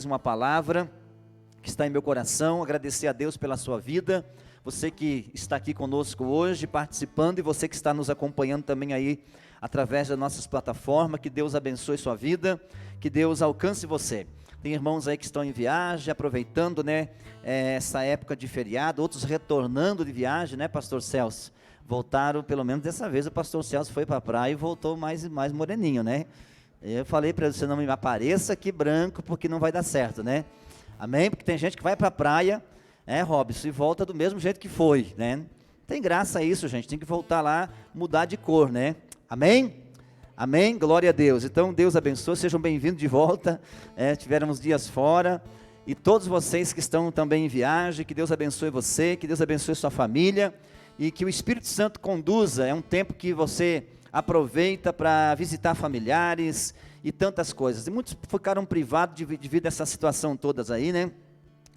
Uma palavra que está em meu coração, agradecer a Deus pela sua vida, você que está aqui conosco hoje, participando, e você que está nos acompanhando também aí, através das nossas plataformas. Que Deus abençoe sua vida, que Deus alcance você. Tem irmãos aí que estão em viagem, aproveitando, essa época de feriado, outros retornando de viagem, pastor Celso? Voltaram, pelo menos dessa vez, o pastor Celso foi para a praia e voltou mais moreninho, Eu falei para ele: você não me apareça aqui branco, porque não vai dar certo, Amém? Porque tem gente que vai para a praia, Robson, e volta do mesmo jeito que foi, Tem graça isso, gente, tem que voltar lá, mudar de cor, Amém? Amém? Glória a Deus. Então, Deus abençoe, sejam bem-vindos de volta, tiveram uns dias fora, e todos vocês que estão também em viagem, que Deus abençoe você, que Deus abençoe sua família, e que o Espírito Santo conduza. É um tempo que você aproveita para visitar familiares e tantas coisas, e muitos ficaram privados devido a essa situação todas aí,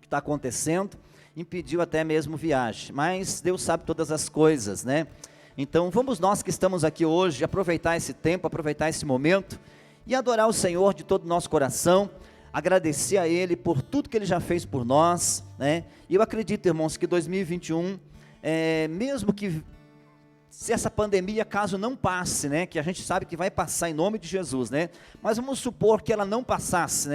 que está acontecendo, impediu até mesmo viagem, mas Deus sabe todas as coisas, Então vamos nós que estamos aqui hoje, aproveitar esse tempo, aproveitar esse momento, e adorar o Senhor de todo o nosso coração, agradecer a Ele por tudo que Ele já fez por nós, E eu acredito, irmãos, que 2021, mesmo que se essa pandemia, caso não passe, que a gente sabe que vai passar em nome de Jesus, mas vamos supor que ela não passasse,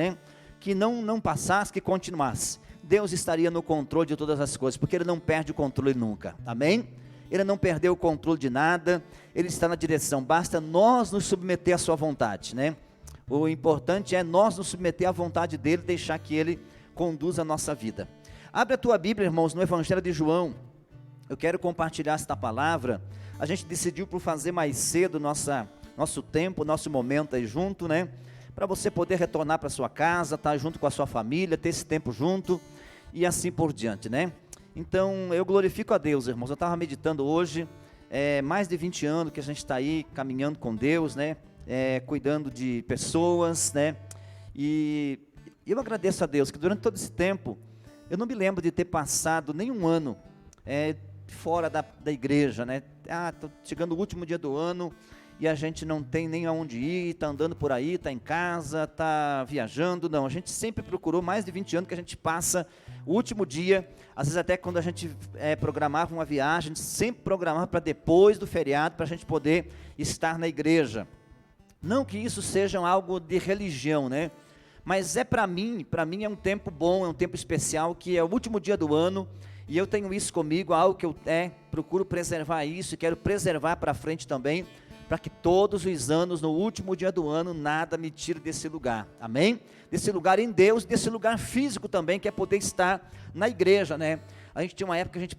que não passasse, que continuasse, Deus estaria no controle de todas as coisas, porque Ele não perde o controle nunca, amém? Ele não perdeu o controle de nada, Ele está na direção, basta nós nos submeter à sua vontade, O importante é nós nos submeter à vontade dEle, deixar que Ele conduza a nossa vida. Abre a tua Bíblia, irmãos, no Evangelho de João. Eu quero compartilhar esta palavra. A gente decidiu por fazer mais cedo nosso tempo, nosso momento aí junto, Para você poder retornar para sua casa, estar junto com a sua família, ter esse tempo junto, e assim por diante, Então, eu glorifico a Deus, irmãos. Eu estava meditando hoje, mais de 20 anos que a gente está aí, caminhando com Deus, cuidando de pessoas, E eu agradeço a Deus, que durante todo esse tempo, eu não me lembro de ter passado nenhum ano, fora da igreja, estou chegando o último dia do ano, e a gente não tem nem aonde ir, está andando por aí, está em casa, está viajando. Não, a gente sempre procurou, mais de 20 anos que a gente passa o último dia, às vezes até quando a gente programava uma viagem, a gente sempre programava para depois do feriado, para a gente poder estar na igreja. Não que isso seja algo de religião, mas para mim é um tempo bom, é um tempo especial, que é o último dia do ano, e eu tenho isso comigo, algo que eu procuro preservar isso, e quero preservar para frente também, para que todos os anos, no último dia do ano, nada me tire desse lugar, amém? Desse lugar em Deus, desse lugar físico também, que é poder estar na igreja, A gente tinha uma época que a gente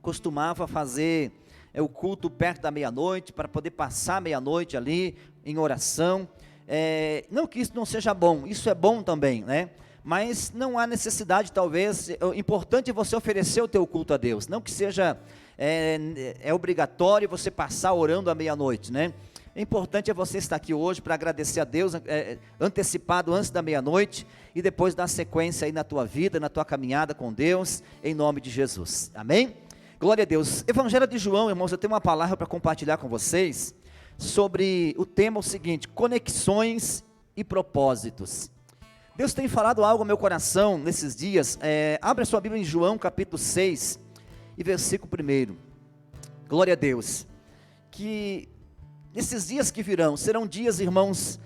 costumava fazer o culto perto da meia-noite, para poder passar a meia-noite ali, em oração. Não que isso não seja bom, isso é bom também, Mas não há necessidade, talvez. O importante é você oferecer o teu culto a Deus, não que seja obrigatório você passar orando à meia-noite, O importante é você estar aqui hoje para agradecer a Deus, antecipado antes da meia-noite, e depois dar sequência aí na tua vida, na tua caminhada com Deus, em nome de Jesus, amém? Glória a Deus. Evangelho de João, irmãos, eu tenho uma palavra para compartilhar com vocês, sobre o tema seguinte: conexões e propósitos. Deus tem falado algo ao meu coração nesses dias. Abre a sua Bíblia em João capítulo 6 e versículo 1. Glória a Deus. Que nesses dias que virão, serão dias, irmãos,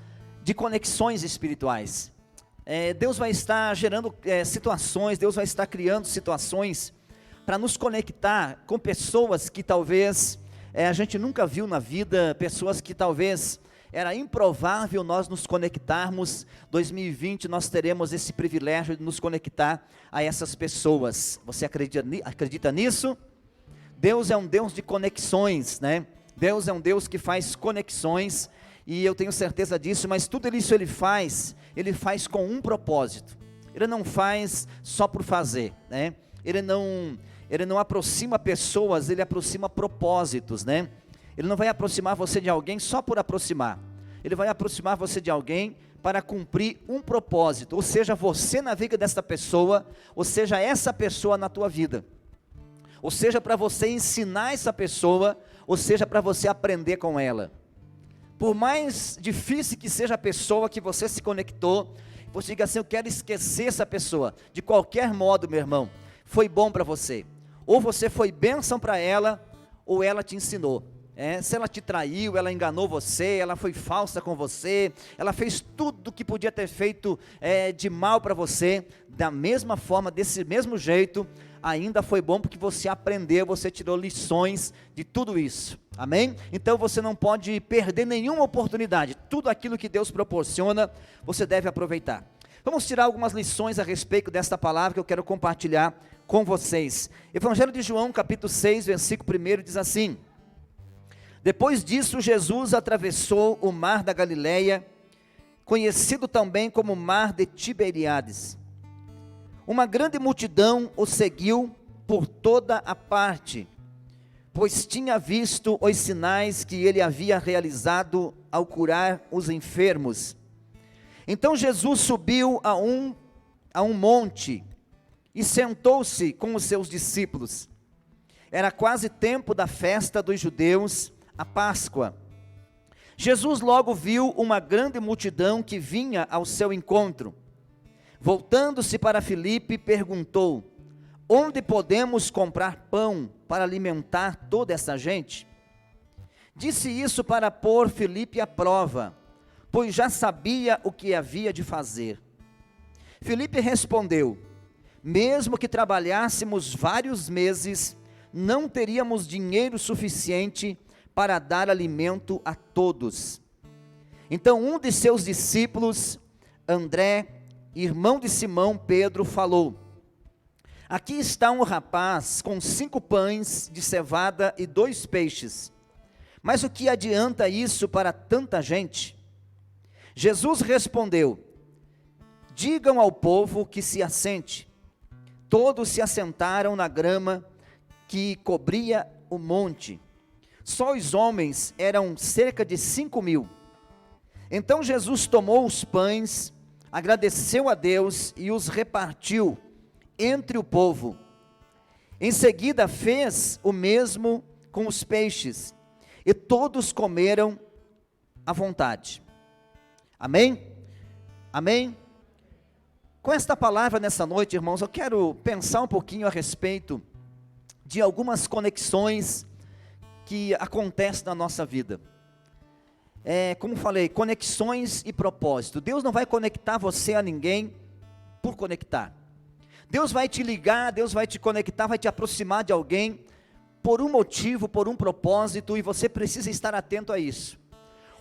de conexões espirituais. Deus vai estar gerando situações, Deus vai estar criando situações para nos conectar com pessoas que talvez a gente nunca viu na vida, pessoas que talvez era improvável nós nos conectarmos. 2020 nós teremos esse privilégio de nos conectar a essas pessoas. Você acredita nisso? Deus é um Deus de conexões, Deus é um Deus que faz conexões, e eu tenho certeza disso, mas tudo isso Ele faz com um propósito. Ele não faz só por fazer, Ele não aproxima pessoas, Ele aproxima propósitos, Ele não vai aproximar você de alguém só por aproximar. Ele vai aproximar você de alguém para cumprir um propósito. Ou seja, você na vida dessa pessoa, ou seja, essa pessoa na tua vida. Ou seja, para você ensinar essa pessoa, ou seja, para você aprender com ela. Por mais difícil que seja a pessoa que você se conectou, você diga assim: eu quero esquecer essa pessoa. De qualquer modo, meu irmão, foi bom para você. Ou você foi bênção para ela, ou ela te ensinou. Se ela te traiu, ela enganou você, ela foi falsa com você, ela fez tudo que podia ter feito de mal para você, da mesma forma, desse mesmo jeito, ainda foi bom porque você aprendeu, você tirou lições de tudo isso, amém? Então você não pode perder nenhuma oportunidade, tudo aquilo que Deus proporciona, você deve aproveitar. Vamos tirar algumas lições a respeito desta palavra que eu quero compartilhar com vocês. Evangelho de João, capítulo 6, versículo 1, diz assim: depois disso, Jesus atravessou o mar da Galileia, conhecido também como mar de Tiberíades. Uma grande multidão o seguiu por toda a parte, pois tinha visto os sinais que ele havia realizado ao curar os enfermos. Então Jesus subiu a um monte e sentou-se com os seus discípulos. Era quase tempo da festa dos judeus, a Páscoa. Jesus logo viu uma grande multidão que vinha ao seu encontro. Voltando-se para Filipe, perguntou: onde podemos comprar pão para alimentar toda essa gente? Disse isso para pôr Filipe à prova, pois já sabia o que havia de fazer. Filipe respondeu: mesmo que trabalhássemos vários meses, não teríamos dinheiro suficiente para dar alimento a todos. Então um de seus discípulos, André, irmão de Simão Pedro, falou: aqui está um rapaz com 5 pães de cevada e 2 peixes, mas o que adianta isso para tanta gente? Jesus respondeu: digam ao povo que se assente. Todos se assentaram na grama que cobria o monte. Só os homens eram cerca de 5.000. Então Jesus tomou os pães, agradeceu a Deus e os repartiu entre o povo. Em seguida fez o mesmo com os peixes, e todos comeram à vontade. Amém? Amém? Com esta palavra nessa noite, irmãos, eu quero pensar um pouquinho a respeito de algumas conexões que acontece na nossa vida. Como falei, conexões e propósito. Deus não vai conectar você a ninguém por conectar. Deus vai te ligar, Deus vai te conectar, vai te aproximar de alguém por um motivo, por um propósito, e você precisa estar atento a isso.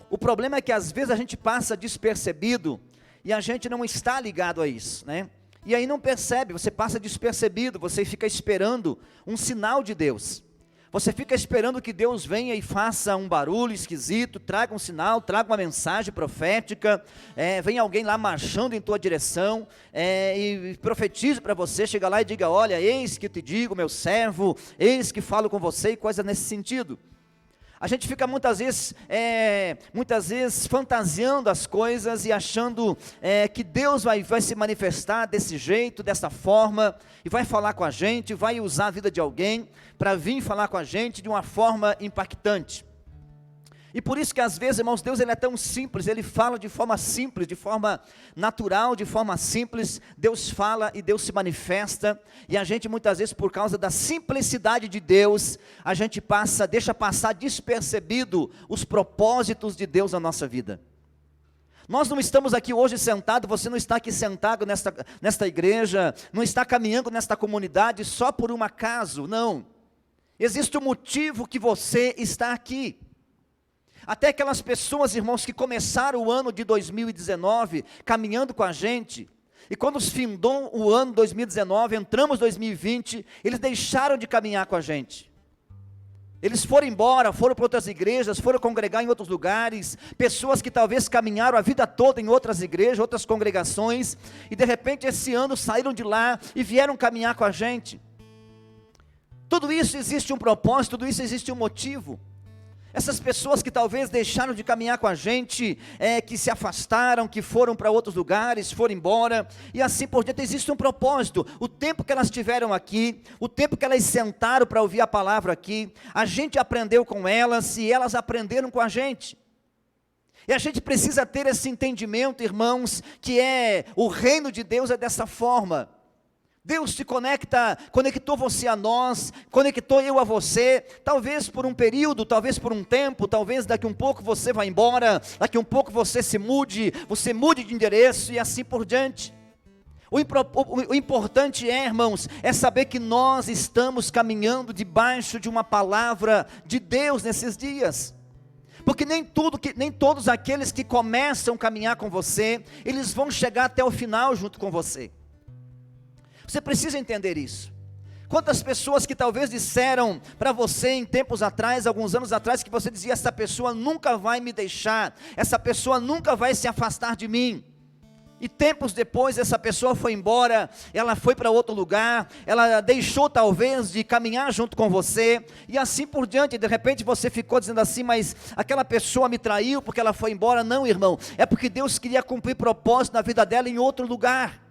O problema é que às vezes a gente passa despercebido e a gente não está ligado a isso, né? E aí não percebe, você passa despercebido, você fica esperando um sinal de Deus. Você fica esperando que Deus venha e faça um barulho esquisito, traga um sinal, traga uma mensagem profética, vem alguém lá marchando em tua direção, e profetize para você, chega lá e diga: olha, eis que te digo, meu servo, eis que falo com você, e coisa nesse sentido. A gente fica muitas vezes fantasiando as coisas e achando que Deus vai se manifestar desse jeito, dessa forma, e vai falar com a gente, vai usar a vida de alguém para vir falar com a gente de uma forma impactante. E por isso que às vezes, irmãos, Deus ele é tão simples, Ele fala de forma simples, de forma natural, de forma simples. Deus fala e Deus se manifesta, e a gente muitas vezes, por causa da simplicidade de Deus, a gente deixa passar despercebido os propósitos de Deus na nossa vida. Nós não estamos aqui hoje sentados, você não está aqui sentado nesta igreja, não está caminhando nesta comunidade só por um acaso, não. Existe um motivo que você está aqui. Até aquelas pessoas, irmãos, que começaram o ano de 2019 caminhando com a gente, e quando findou o ano 2019, entramos em 2020, eles deixaram de caminhar com a gente. Eles foram embora, foram para outras igrejas, foram congregar em outros lugares, pessoas que talvez caminharam a vida toda em outras igrejas, outras congregações, e de repente esse ano saíram de lá e vieram caminhar com a gente. Tudo isso existe um propósito, tudo isso existe um motivo. Essas pessoas que talvez deixaram de caminhar com a gente, que se afastaram, que foram para outros lugares, foram embora, e assim por diante, existe um propósito. O tempo que elas estiveram aqui, o tempo que elas sentaram para ouvir a palavra aqui, a gente aprendeu com elas e elas aprenderam com a gente. E a gente precisa ter esse entendimento, irmãos, que o reino de Deus é dessa forma. Deus te conectou você a nós, conectou eu a você, talvez por um período, talvez por um tempo, talvez daqui um pouco você vá embora, daqui um pouco você mude de endereço e assim por diante. O importante irmãos, é saber que nós estamos caminhando debaixo de uma palavra de Deus nesses dias. Porque nem todos aqueles que começam a caminhar com você, eles vão chegar até o final junto com você. Você precisa entender isso. Quantas pessoas que talvez disseram para você em tempos atrás, alguns anos atrás, que você dizia, essa pessoa nunca vai me deixar, essa pessoa nunca vai se afastar de mim. E tempos depois essa pessoa foi embora, ela foi para outro lugar, ela deixou talvez de caminhar junto com você, e assim por diante. De repente você ficou dizendo assim, mas aquela pessoa me traiu porque ela foi embora. Não, irmão, é porque Deus queria cumprir propósito na vida dela em outro lugar.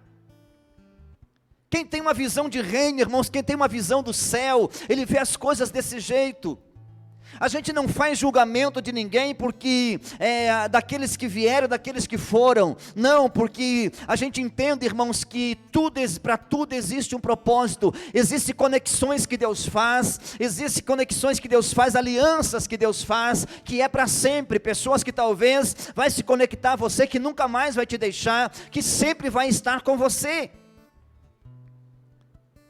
Quem tem uma visão de reino, irmãos, quem tem uma visão do céu, ele vê as coisas desse jeito. A gente não faz julgamento de ninguém porque daqueles que vieram, daqueles que foram. Não, porque a gente entende, irmãos, que para tudo existe um propósito. Existem conexões que Deus faz, alianças que Deus faz, que é para sempre. Pessoas que talvez vai se conectar a você, que nunca mais vai te deixar, que sempre vai estar com você.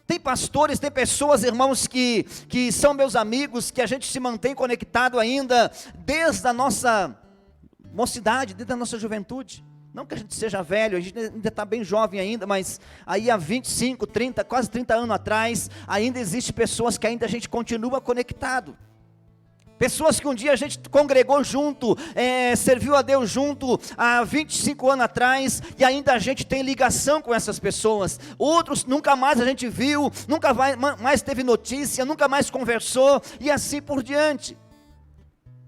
Tem pastores, tem pessoas, irmãos, que são meus amigos, que a gente se mantém conectado ainda, desde a nossa mocidade, desde a nossa juventude. Não que a gente seja velho, a gente ainda está bem jovem ainda, mas aí há 25, 30, quase 30 anos atrás, ainda existem pessoas que ainda a gente continua conectado. Pessoas que um dia a gente congregou junto, serviu a Deus junto há 25 anos atrás, e ainda a gente tem ligação com essas pessoas. Outros nunca mais a gente viu, nunca mais teve notícia, nunca mais conversou, e assim por diante.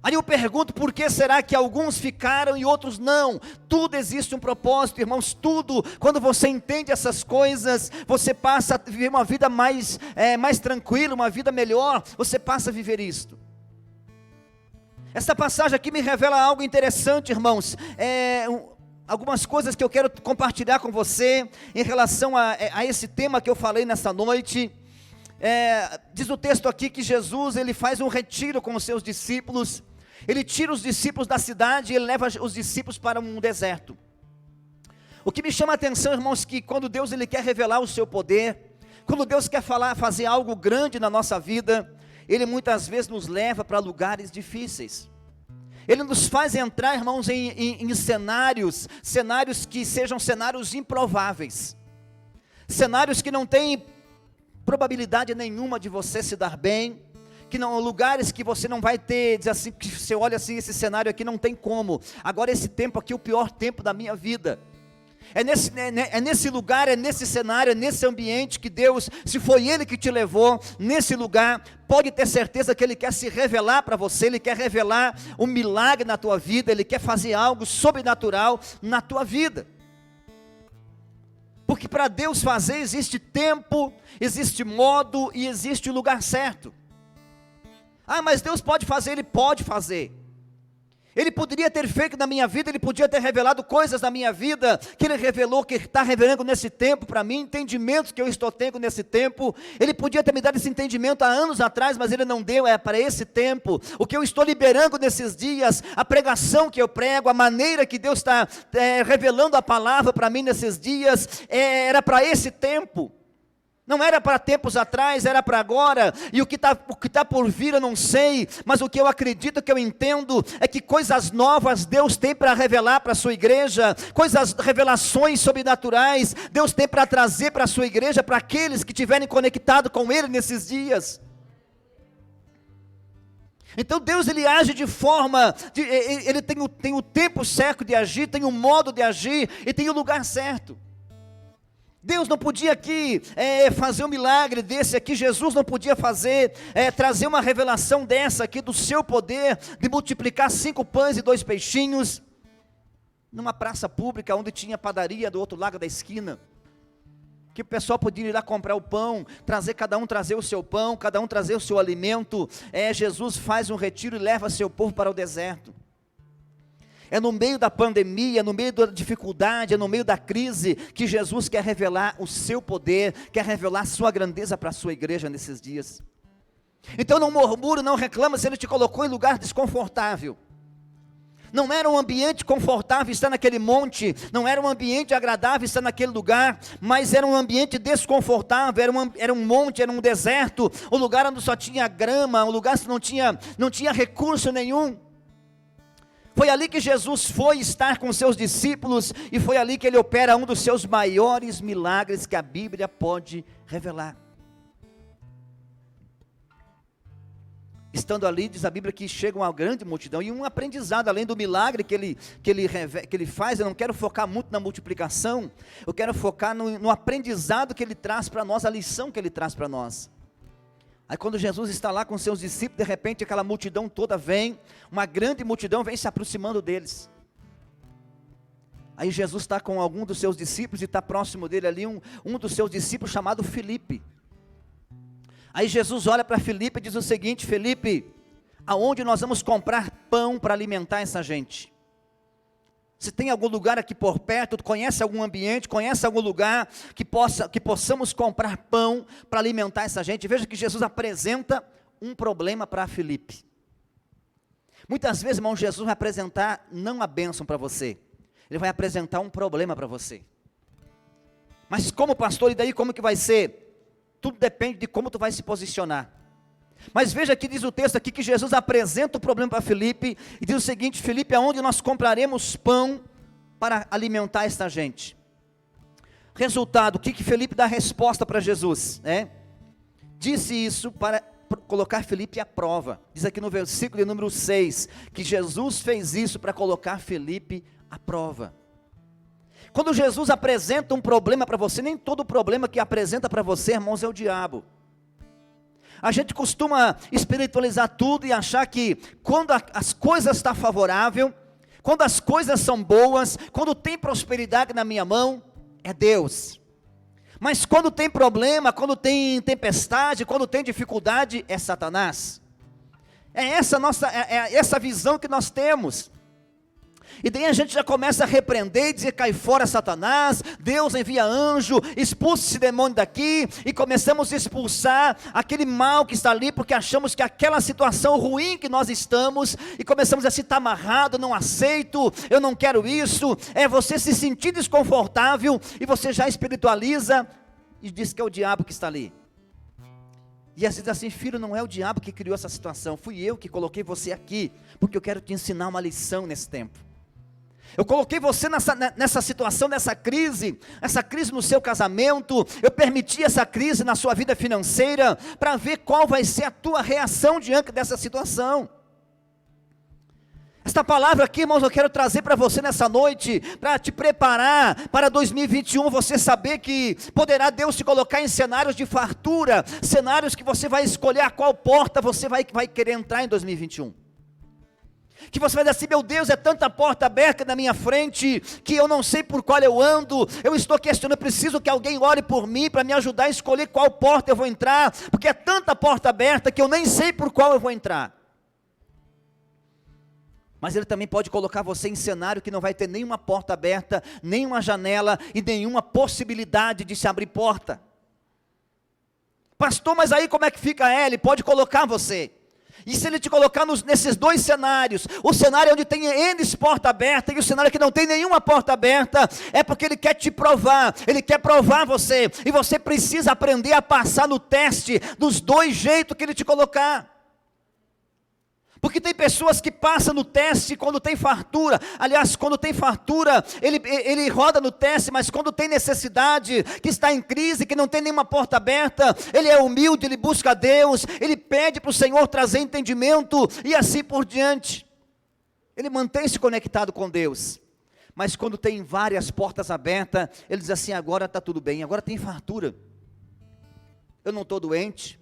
Aí eu pergunto, por que será que alguns ficaram e outros não? Tudo existe um propósito, irmãos, tudo. Quando você entende essas coisas, você passa a viver uma vida mais tranquila, uma vida melhor, você passa a viver isto. Essa passagem aqui me revela algo interessante, irmãos. Algumas coisas que eu quero compartilhar com você em relação a esse tema que eu falei nessa noite. Diz o texto aqui que Jesus, ele faz um retiro com os seus discípulos. Ele tira os discípulos da cidade e ele leva os discípulos para um deserto. O que me chama a atenção, irmãos, que quando Deus ele quer revelar o seu poder, quando Deus quer fazer algo grande na nossa vida, Ele muitas vezes nos leva para lugares difíceis. Ele nos faz entrar, irmãos, em cenários que sejam cenários improváveis. Cenários que não têm probabilidade nenhuma de você se dar bem. Lugares que você não vai ter, diz assim, que você olha assim, esse cenário aqui não tem como. Agora esse tempo aqui é o pior tempo da minha vida. É nesse lugar, é nesse cenário, é nesse ambiente que Deus, se foi Ele que te levou, nesse lugar, pode ter certeza que Ele quer se revelar para você, Ele quer revelar um milagre na tua vida, Ele quer fazer algo sobrenatural na tua vida. Porque para Deus fazer existe tempo, existe modo e existe o lugar certo. Ah, mas Deus pode fazer, Ele pode fazer. Ele poderia ter feito na minha vida, Ele podia ter revelado coisas na minha vida, que Ele revelou, que está revelando nesse tempo para mim, entendimentos que eu estou tendo nesse tempo. Ele podia ter me dado esse entendimento há anos atrás, mas Ele não deu, é para esse tempo. O que eu estou liberando nesses dias, a pregação que eu prego, a maneira que Deus está revelando a palavra para mim nesses dias, era para esse tempo. Não era para tempos atrás, era para agora, e o que tá por vir eu não sei, mas o que eu acredito, que eu entendo, é que coisas novas Deus tem para revelar para a sua igreja, revelações sobrenaturais, Deus tem para trazer para a sua igreja, para aqueles que estiverem conectados com Ele nesses dias. Então Deus ele age de forma, Ele tem o tempo certo de agir, tem o modo de agir, e tem o lugar certo. Deus não podia aqui fazer um milagre desse aqui, Jesus não podia trazer uma revelação dessa aqui, do seu poder, de multiplicar 5 pães e 2 peixinhos, numa praça pública, onde tinha padaria do outro lado da esquina, que o pessoal podia ir lá comprar o pão, cada um trazer o seu pão, cada um trazer o seu alimento. Jesus faz um retiro e leva seu povo para o deserto. É no meio da pandemia, é no meio da dificuldade, é no meio da crise, que Jesus quer revelar o seu poder, quer revelar a sua grandeza para a sua igreja nesses dias. Então não murmura, não reclama se Ele te colocou em lugar desconfortável. Não era um ambiente confortável estar naquele monte, não era um ambiente agradável estar naquele lugar, mas era um ambiente desconfortável, era um monte, era um deserto, um lugar onde só tinha grama, um lugar que não tinha recurso nenhum. Foi ali que Jesus foi estar com seus discípulos, e foi ali que Ele opera um dos seus maiores milagres que a Bíblia pode revelar. Estando ali, diz a Bíblia que chega uma grande multidão, e um aprendizado, além do milagre que ele faz. Eu não quero focar muito na multiplicação, eu quero focar no aprendizado que Ele traz para nós, a lição que Ele traz para nós. Aí quando Jesus está lá com seus discípulos, de repente aquela multidão toda vem, uma grande multidão vem se aproximando deles. Aí Jesus está com algum dos seus discípulos, e está próximo dele ali um dos seus discípulos chamado Filipe. Aí Jesus olha para Filipe e diz o seguinte: Filipe, aonde nós vamos comprar pão para alimentar essa gente? Se tem algum lugar aqui por perto, conhece algum ambiente, conhece algum lugar que possamos comprar pão para alimentar essa gente? Veja que Jesus apresenta um problema para Filipe. Muitas vezes, irmão, Jesus vai apresentar não a bênção para você, Ele vai apresentar um problema para você. Mas como pastor, e daí como que vai ser? Tudo depende de como tu vai se posicionar. Mas veja que diz o texto aqui que Jesus apresenta o problema para Filipe, e diz o seguinte: Filipe, aonde nós compraremos pão para alimentar esta gente? Resultado, o que Filipe dá resposta para Jesus? Disse isso para colocar Filipe à prova. Diz aqui no versículo de número 6, que Jesus fez isso para colocar Filipe à prova. Quando Jesus apresenta um problema para você, nem todo problema que apresenta para você, irmãos, é o diabo. A gente costuma espiritualizar tudo e achar que quando as coisas estão favoráveis, quando as coisas são boas, quando tem prosperidade na minha mão, é Deus. Mas quando tem problema, quando tem tempestade, quando tem dificuldade, é Satanás. É essa visão que nós temos. E daí a gente já começa a repreender e dizer: cai fora Satanás, Deus envia anjo, expulse esse demônio daqui, e começamos a expulsar aquele mal que está ali, porque achamos que aquela situação ruim que nós estamos, e começamos a se estar amarrado, não aceito, eu não quero isso. É você se sentir desconfortável, e você já espiritualiza, e diz que é o diabo que está ali. E às vezes assim: filho, não é o diabo que criou essa situação, fui eu que coloquei você aqui, porque eu quero te ensinar uma lição nesse tempo. Eu coloquei você nessa situação, nessa crise no seu casamento, eu permiti essa crise na sua vida financeira, para ver qual vai ser a tua reação diante dessa situação. Esta palavra aqui, irmãos, eu quero trazer para você nessa noite, para te preparar para 2021, você saber que poderá Deus te colocar em cenários de fartura, cenários que você vai escolher a qual porta você vai querer entrar em 2021. Que você vai dizer assim: meu Deus, é tanta porta aberta na minha frente, que eu não sei por qual eu ando, eu estou questionando, eu preciso que alguém ore por mim, para me ajudar a escolher qual porta eu vou entrar, porque é tanta porta aberta, que eu nem sei por qual eu vou entrar. Mas Ele também pode colocar você em cenário que não vai ter nenhuma porta aberta, nenhuma janela, e nenhuma possibilidade de se abrir porta. Pastor, mas aí como é que fica? Ele pode colocar você. E se Ele te colocar nesses dois cenários, o cenário onde tem N porta aberta, e o cenário que não tem nenhuma porta aberta, é porque Ele quer te provar, Ele quer provar você, e você precisa aprender a passar no teste, dos dois jeitos que Ele te colocar. Porque tem pessoas que passam no teste quando tem fartura. Aliás, quando tem fartura, ele roda no teste, mas quando tem necessidade, que está em crise, que não tem nenhuma porta aberta, ele é humilde, ele busca a Deus, ele pede para o Senhor trazer entendimento, e assim por diante. Ele mantém-se conectado com Deus. Mas quando tem várias portas abertas, ele diz assim: agora está tudo bem, agora tem fartura. Eu não estou doente,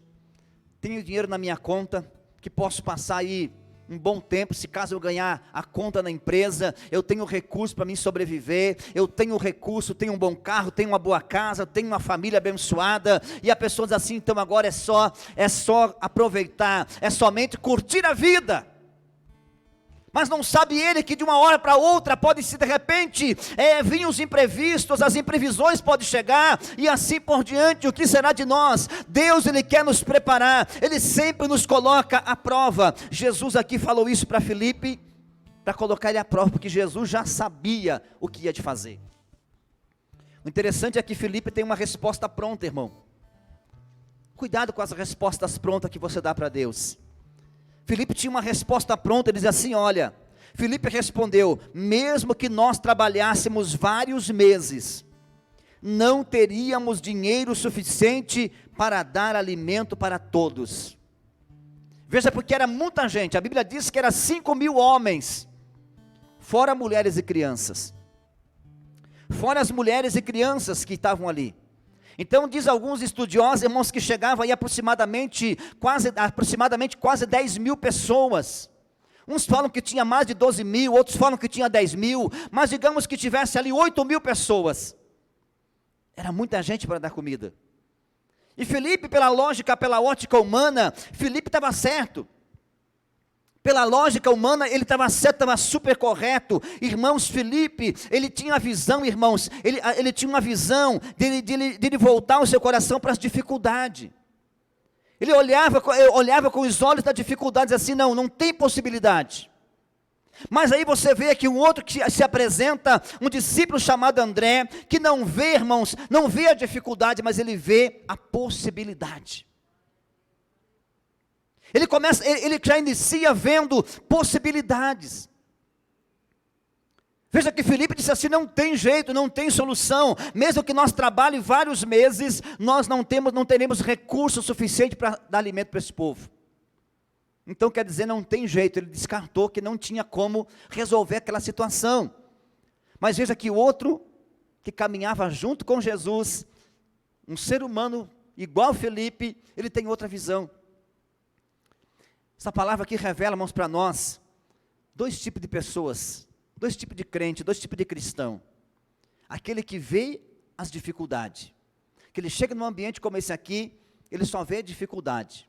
tenho dinheiro na minha conta, que posso passar aí um bom tempo, se caso eu ganhar a conta na empresa, eu tenho recurso para me sobreviver, eu tenho recurso, tenho um bom carro, tenho uma boa casa, tenho uma família abençoada, e a pessoa diz assim: então agora é só aproveitar, é somente curtir a vida. Mas não sabe ele que de uma hora para outra pode se de repente vir os imprevistos, as imprevisões podem chegar e assim por diante. O que será de nós? Deus, Ele quer nos preparar, Ele sempre nos coloca à prova. Jesus aqui falou isso para Filipe, para colocar ele à prova, porque Jesus já sabia o que ia de fazer. O interessante é que Filipe tem uma resposta pronta, irmão. Cuidado com as respostas prontas que você dá para Deus. Filipe tinha uma resposta pronta, ele diz assim, olha, Filipe respondeu, mesmo que nós trabalhássemos vários meses, não teríamos dinheiro suficiente para dar alimento para todos. Veja, porque era muita gente, a Bíblia diz que era 5.000 homens, fora mulheres e crianças, fora as mulheres e crianças que estavam ali. Então diz alguns estudiosos, irmãos, que chegavam aí aproximadamente quase 10.000 pessoas. Uns falam que tinha mais de 12.000, outros falam que tinha 10.000, mas digamos que tivesse ali 8.000 pessoas. Era muita gente para dar comida. E Filipe, pela lógica, pela ótica humana, Filipe estava certo. Pela lógica humana, ele estava certo, estava super correto. Irmãos, Filipe, ele tinha a visão, irmãos, ele tinha uma visão de voltar o seu coração para as dificuldades. Ele olhava com os olhos da dificuldade, e assim, não tem possibilidade. Mas aí você vê aqui um outro que se apresenta, um discípulo chamado André, que não vê, irmãos, não vê a dificuldade, mas ele vê a possibilidade. Ele já inicia vendo possibilidades. Veja que Filipe disse assim, não tem jeito, não tem solução, mesmo que nós trabalhemos vários meses, nós não teremos recurso suficiente para dar alimento para esse povo. Então quer dizer, não tem jeito, ele descartou que não tinha como resolver aquela situação. Mas veja que o outro, que caminhava junto com Jesus, um ser humano igual Filipe, ele tem outra visão. Essa palavra aqui revela, irmãos, para nós, dois tipos de pessoas, dois tipos de crente, dois tipos de cristão. Aquele que vê as dificuldades, que ele chega num ambiente como esse aqui, ele só vê a dificuldade.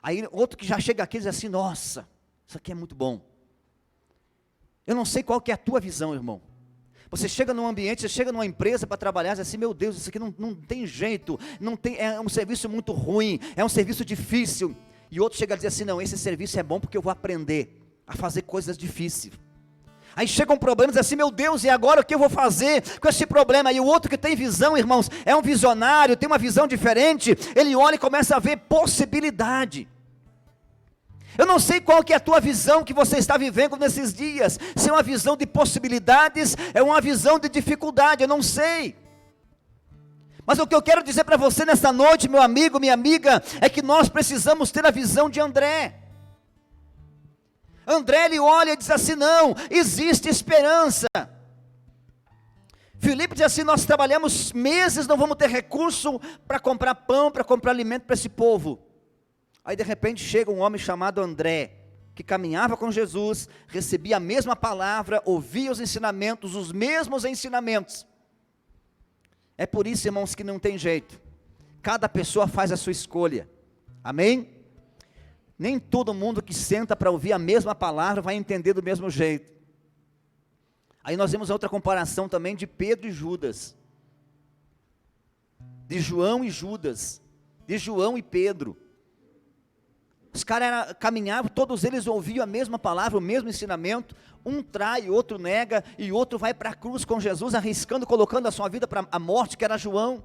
Aí outro que já chega aqui e diz assim, nossa, isso aqui é muito bom. Eu não sei qual que é a tua visão, irmão. Você chega num ambiente, você chega numa empresa para trabalhar, e diz assim, meu Deus, isso aqui não tem jeito, é um serviço muito ruim, é um serviço difícil. E outro chega a dizer assim, não, esse serviço é bom porque eu vou aprender a fazer coisas difíceis. Aí chega um problema e diz assim, meu Deus, e agora o que eu vou fazer com esse problema? E o outro que tem visão, irmãos, é um visionário, tem uma visão diferente, ele olha e começa a ver possibilidade. Eu não sei qual que é a tua visão que você está vivendo nesses dias, se é uma visão de possibilidades, é uma visão de dificuldade, eu não sei. Mas o que eu quero dizer para você nesta noite, meu amigo, minha amiga, é que nós precisamos ter a visão de André. André, ele olha e diz assim, não, existe esperança. Filipe diz assim, nós trabalhamos meses, não vamos ter recurso para comprar pão, para comprar alimento para esse povo. Aí de repente chega um homem chamado André, que caminhava com Jesus, recebia a mesma palavra, ouvia os ensinamentos, os mesmos ensinamentos. É por isso, irmãos, que não tem jeito. Cada pessoa faz a sua escolha. Amém? Nem todo mundo que senta para ouvir a mesma palavra vai entender do mesmo jeito. Aí nós vemos outra comparação também de Pedro e Judas. De João e Judas. De João e Pedro. Os caras caminhavam, todos eles ouviam a mesma palavra, o mesmo ensinamento. Um trai, outro nega, e outro vai para a cruz com Jesus, arriscando, colocando a sua vida para a morte, que era João.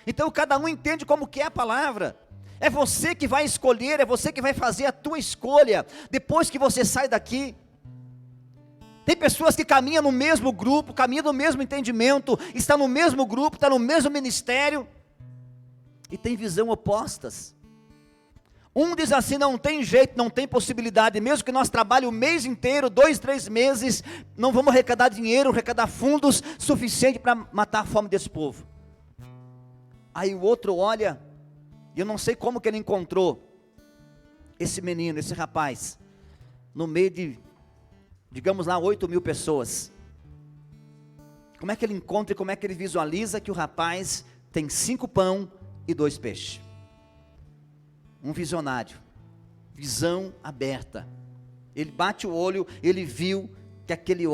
Então cada um entende como que é a palavra. É você que vai escolher, é você que vai fazer a tua escolha, depois que você sai daqui. Tem pessoas que caminham no mesmo grupo, caminham no mesmo entendimento, está no mesmo grupo, está no mesmo ministério, e tem visão opostas. Um diz assim, não tem jeito, não tem possibilidade, mesmo que nós trabalhemos o mês inteiro, 2, 3 meses, não vamos arrecadar dinheiro, arrecadar fundos suficiente para matar a fome desse povo. Aí o outro olha, e eu não sei como que ele encontrou esse menino, esse rapaz, no meio de, digamos lá, 8.000 pessoas. Como é que ele encontra e como é que ele visualiza que o rapaz tem 5 pão e 2 peixes? Um visionário, visão aberta. Ele bate o olho, ele viu que aquele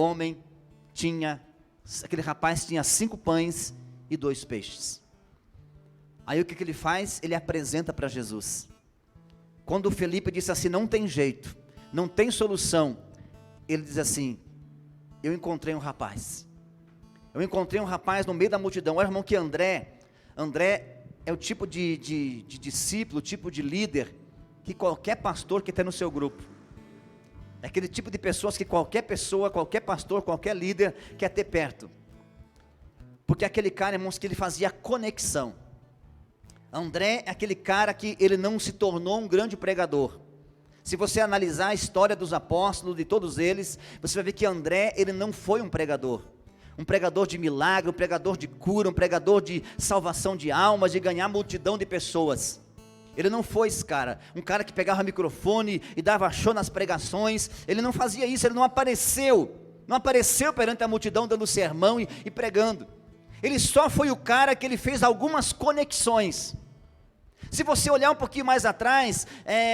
rapaz tinha 5 pães e 2 peixes. Aí o que ele faz? Ele apresenta para Jesus. Quando Felipe disse assim, não tem jeito, não tem solução, ele diz assim, eu encontrei um rapaz no meio da multidão. Olha, irmão, que André é o tipo de discípulo, o tipo de líder, que qualquer pastor que tem no seu grupo, é aquele tipo de pessoas que qualquer pessoa, qualquer pastor, qualquer líder quer ter perto, porque aquele cara, irmãos, que ele fazia conexão. André é aquele cara que ele não se tornou um grande pregador. Se você analisar a história dos apóstolos, de todos eles, você vai ver que André, ele não foi um pregador de milagre, um pregador de cura, um pregador de salvação de almas, de ganhar multidão de pessoas. Ele não foi esse cara, um cara que pegava microfone e dava show nas pregações. Ele não fazia isso, ele não apareceu perante a multidão dando sermão e pregando. Ele só foi o cara que ele fez algumas conexões. Se você olhar um pouquinho mais atrás,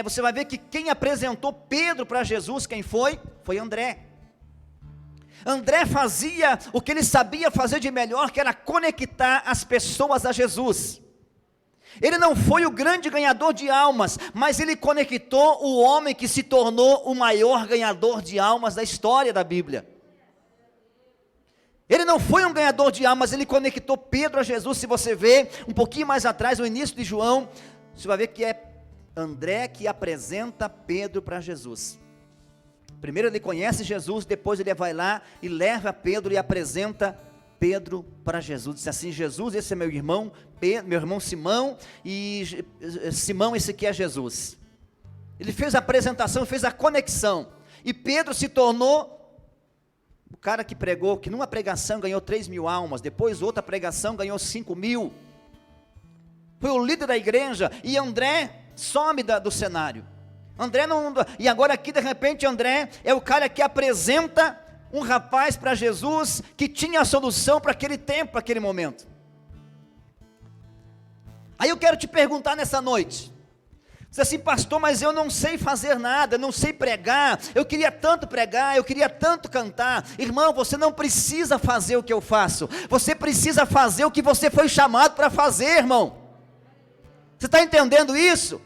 você vai ver que quem apresentou Pedro para Jesus, quem foi? Foi André. André fazia o que ele sabia fazer de melhor, que era conectar as pessoas a Jesus. Ele não foi o grande ganhador de almas, mas ele conectou o homem que se tornou o maior ganhador de almas da história da Bíblia. Ele não foi um ganhador de almas, ele conectou Pedro a Jesus. Se você vê um pouquinho mais atrás, no início de João, você vai ver que é André que apresenta Pedro para Jesus. Primeiro ele conhece Jesus, depois ele vai lá e leva Pedro e apresenta Pedro para Jesus. Diz assim, Jesus, esse é meu irmão Simão, e Simão, esse aqui é Jesus. Ele fez a apresentação, fez a conexão, e Pedro se tornou o cara que pregou, que numa pregação ganhou 3.000 almas, depois outra pregação ganhou 5.000, foi o líder da igreja, e André some do cenário. André não, e agora aqui de repente André é o cara que apresenta um rapaz para Jesus, que tinha a solução para aquele tempo, para aquele momento. Aí eu quero te perguntar nessa noite, você assim, pastor, mas eu não sei fazer nada, não sei pregar, eu queria tanto pregar, eu queria tanto cantar. Irmão, você não precisa fazer o que eu faço, você precisa fazer o que você foi chamado para fazer, irmão. Você está entendendo isso?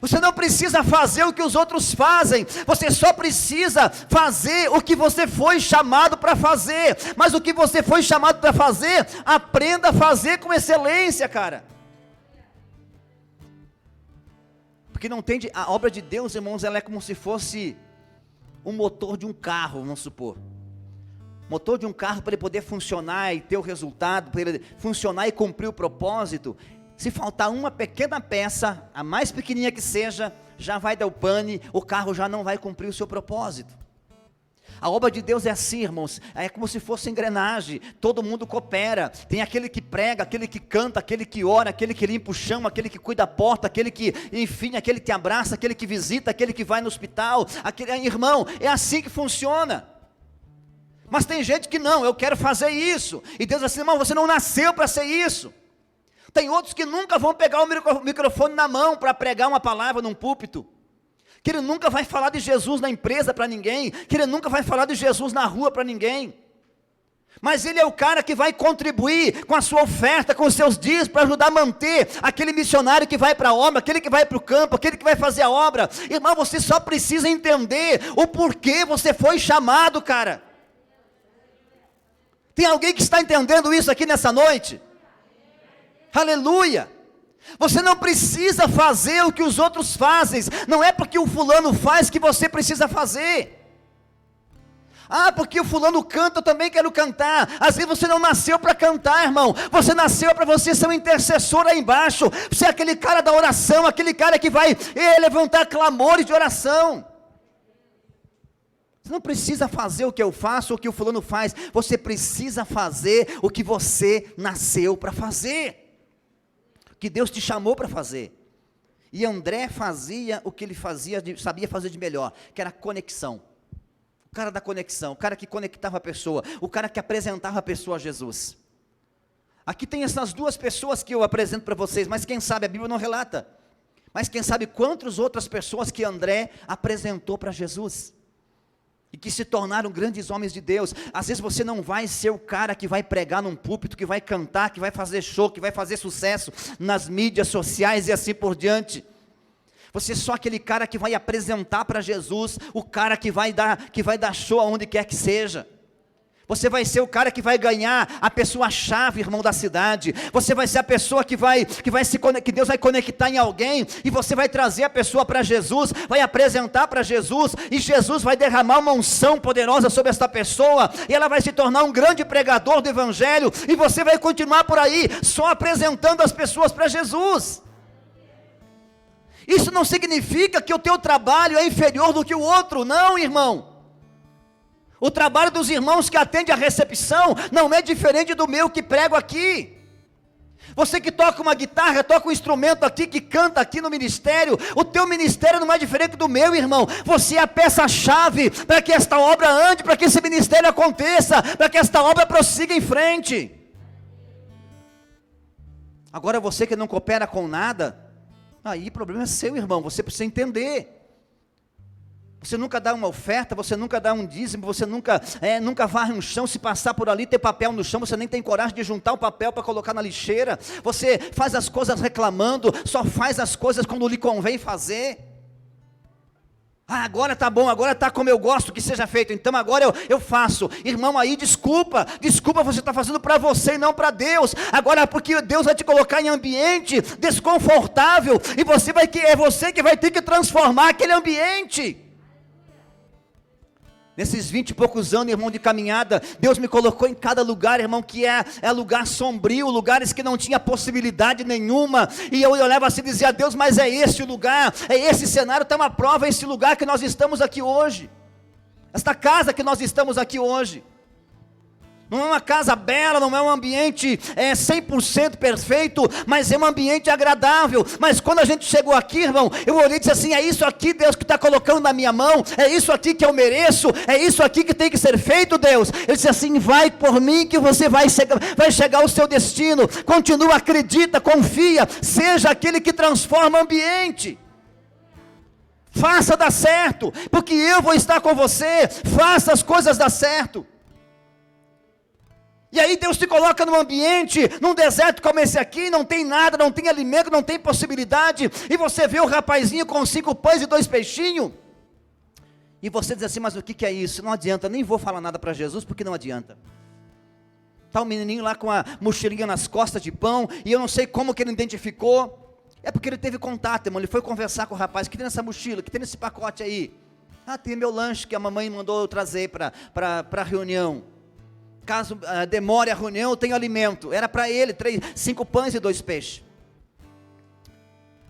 Você não precisa fazer o que os outros fazem, você só precisa fazer o que você foi chamado para fazer. Mas o que você foi chamado para fazer, aprenda a fazer com excelência, cara. Porque não tem, a obra de Deus, irmãos, ela é como se fosse um motor de um carro, vamos supor. Motor de um carro, para ele poder funcionar e ter o resultado, para ele funcionar e cumprir o propósito, se faltar uma pequena peça, a mais pequenininha que seja, já vai dar o pane, o carro já não vai cumprir o seu propósito. A obra de Deus é assim, irmãos, é como se fosse engrenagem, todo mundo coopera, tem aquele que prega, aquele que canta, aquele que ora, aquele que limpa o chão, aquele que cuida da porta, aquele que, enfim, aquele que abraça, aquele que visita, aquele que vai no hospital, irmão, é assim que funciona. Mas tem gente que não, eu quero fazer isso, e Deus diz assim, irmão, você não nasceu para ser isso. Tem outros que nunca vão pegar o microfone na mão para pregar uma palavra num púlpito, que ele nunca vai falar de Jesus na empresa para ninguém, que ele nunca vai falar de Jesus na rua para ninguém, mas ele é o cara que vai contribuir com a sua oferta, com os seus dias, para ajudar a manter aquele missionário que vai para a obra, aquele que vai para o campo, aquele que vai fazer a obra. Irmão, você só precisa entender o porquê você foi chamado, cara. Tem alguém que está entendendo isso aqui nessa noite? Aleluia! Você não precisa fazer o que os outros fazem, não é porque o fulano faz que você precisa fazer. Ah, porque o fulano canta, eu também quero cantar. Às vezes você não nasceu para cantar, irmão, você nasceu para você ser um intercessor aí embaixo, você é aquele cara da oração, aquele cara que vai levantar clamores de oração. Você não precisa fazer o que eu faço, ou o que o fulano faz, você precisa fazer o que você nasceu para fazer, que Deus te chamou para fazer. E André fazia o que ele sabia fazer de melhor, que era conexão. O cara da conexão, o cara que conectava a pessoa, o cara que apresentava a pessoa a Jesus. Aqui tem essas duas pessoas que eu apresento para vocês, mas quem sabe a Bíblia não relata. Mas quem sabe quantas outras pessoas que André apresentou para Jesus, e que se tornaram grandes homens de Deus. Às vezes você não vai ser o cara que vai pregar num púlpito, que vai cantar, que vai fazer show, que vai fazer sucesso nas mídias sociais e assim por diante. Você é só aquele cara que vai apresentar para Jesus, o cara que vai dar show aonde quer que seja. Você vai ser o cara que vai ganhar a pessoa-chave, irmão, da cidade. Você vai ser a pessoa que Deus vai conectar em alguém, e você vai trazer a pessoa para Jesus, vai apresentar para Jesus, e Jesus vai derramar uma unção poderosa sobre esta pessoa, e ela vai se tornar um grande pregador do Evangelho, e você vai continuar por aí, só apresentando as pessoas para Jesus. Isso não significa que o teu trabalho é inferior do que o outro, não, irmão. O trabalho dos irmãos que atendem a recepção não é diferente do meu que prego aqui. Você que toca uma guitarra, toca um instrumento aqui, que canta aqui no ministério, o teu ministério não é diferente do meu, irmão. Você é a peça-chave para que esta obra ande, para que esse ministério aconteça, para que esta obra prossiga em frente. Agora você que não coopera com nada, aí o problema é seu, irmão, você precisa entender. Você nunca dá uma oferta, você nunca dá um dízimo, você nunca varre um chão. Se passar por ali, ter papel no chão, você nem tem coragem de juntar o papel para colocar na lixeira. Você faz as coisas reclamando, só faz as coisas quando lhe convém fazer. Agora está bom, agora está como eu gosto que seja feito, então agora eu faço. Irmão, aí desculpa, você está fazendo para você e não para Deus. Agora porque Deus vai te colocar em ambiente desconfortável, e é você que vai ter que transformar aquele ambiente. Nesses 20 e poucos anos, irmão, de caminhada, Deus me colocou em cada lugar, irmão, que é lugar sombrio, lugares que não tinha possibilidade nenhuma, e eu olhava assim e dizia: Deus, mas é esse o lugar, é esse cenário, está uma prova, é esse lugar que nós estamos aqui hoje, esta casa que nós estamos aqui hoje. Não é uma casa bela, não é um ambiente 100% perfeito, mas é um ambiente agradável. Mas quando a gente chegou aqui, irmão, eu olhei e disse assim: é isso aqui, Deus, que está colocando na minha mão, é isso aqui que eu mereço, é isso aqui que tem que ser feito, Deus. Ele disse assim: vai por mim que você vai chegar ao seu destino. Continua, acredita, confia, seja aquele que transforma o ambiente. Faça dar certo, porque eu vou estar com você. Faça as coisas dar certo. E aí Deus te coloca num ambiente, num deserto como esse aqui, não tem nada, não tem alimento, não tem possibilidade, e você vê o rapazinho com 5 pães e 2 peixinhos, e você diz assim: mas o que é isso? Não adianta, nem vou falar nada para Jesus, porque não adianta. Está o menininho lá com a mochilinha nas costas de pão, e eu não sei como que ele identificou, é porque ele teve contato, irmão, ele foi conversar com o rapaz: que tem nessa mochila, que tem nesse pacote aí? Tem meu lanche que a mamãe mandou eu trazer para a reunião. Caso demore a reunião, eu tenho alimento. Era para ele 5 pães e 2 peixes.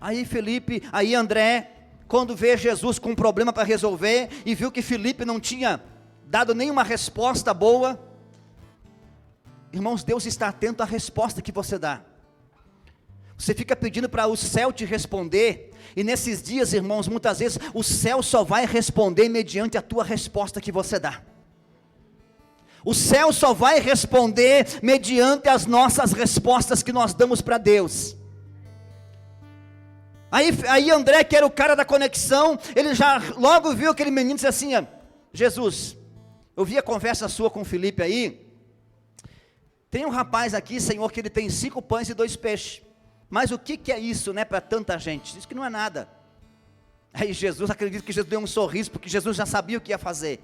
Aí André, quando vê Jesus com um problema para resolver, e viu que Felipe não tinha dado nenhuma resposta boa. Irmãos, Deus está atento à resposta que você dá. Você fica pedindo para o céu te responder, e nesses dias, irmãos, muitas vezes o céu só vai responder mediante a tua resposta que você dá. O céu só vai responder mediante as nossas respostas que nós damos para Deus. Aí André, que era o cara da conexão, ele já logo viu aquele menino e disse assim: Jesus, eu vi a conversa sua com o Felipe aí, tem um rapaz aqui, Senhor, que ele tem 5 pães e 2 peixes, mas o que é isso, né, para tanta gente? Diz que não é nada. Aí Jesus, acredito que Jesus deu um sorriso, porque Jesus já sabia o que ia fazer.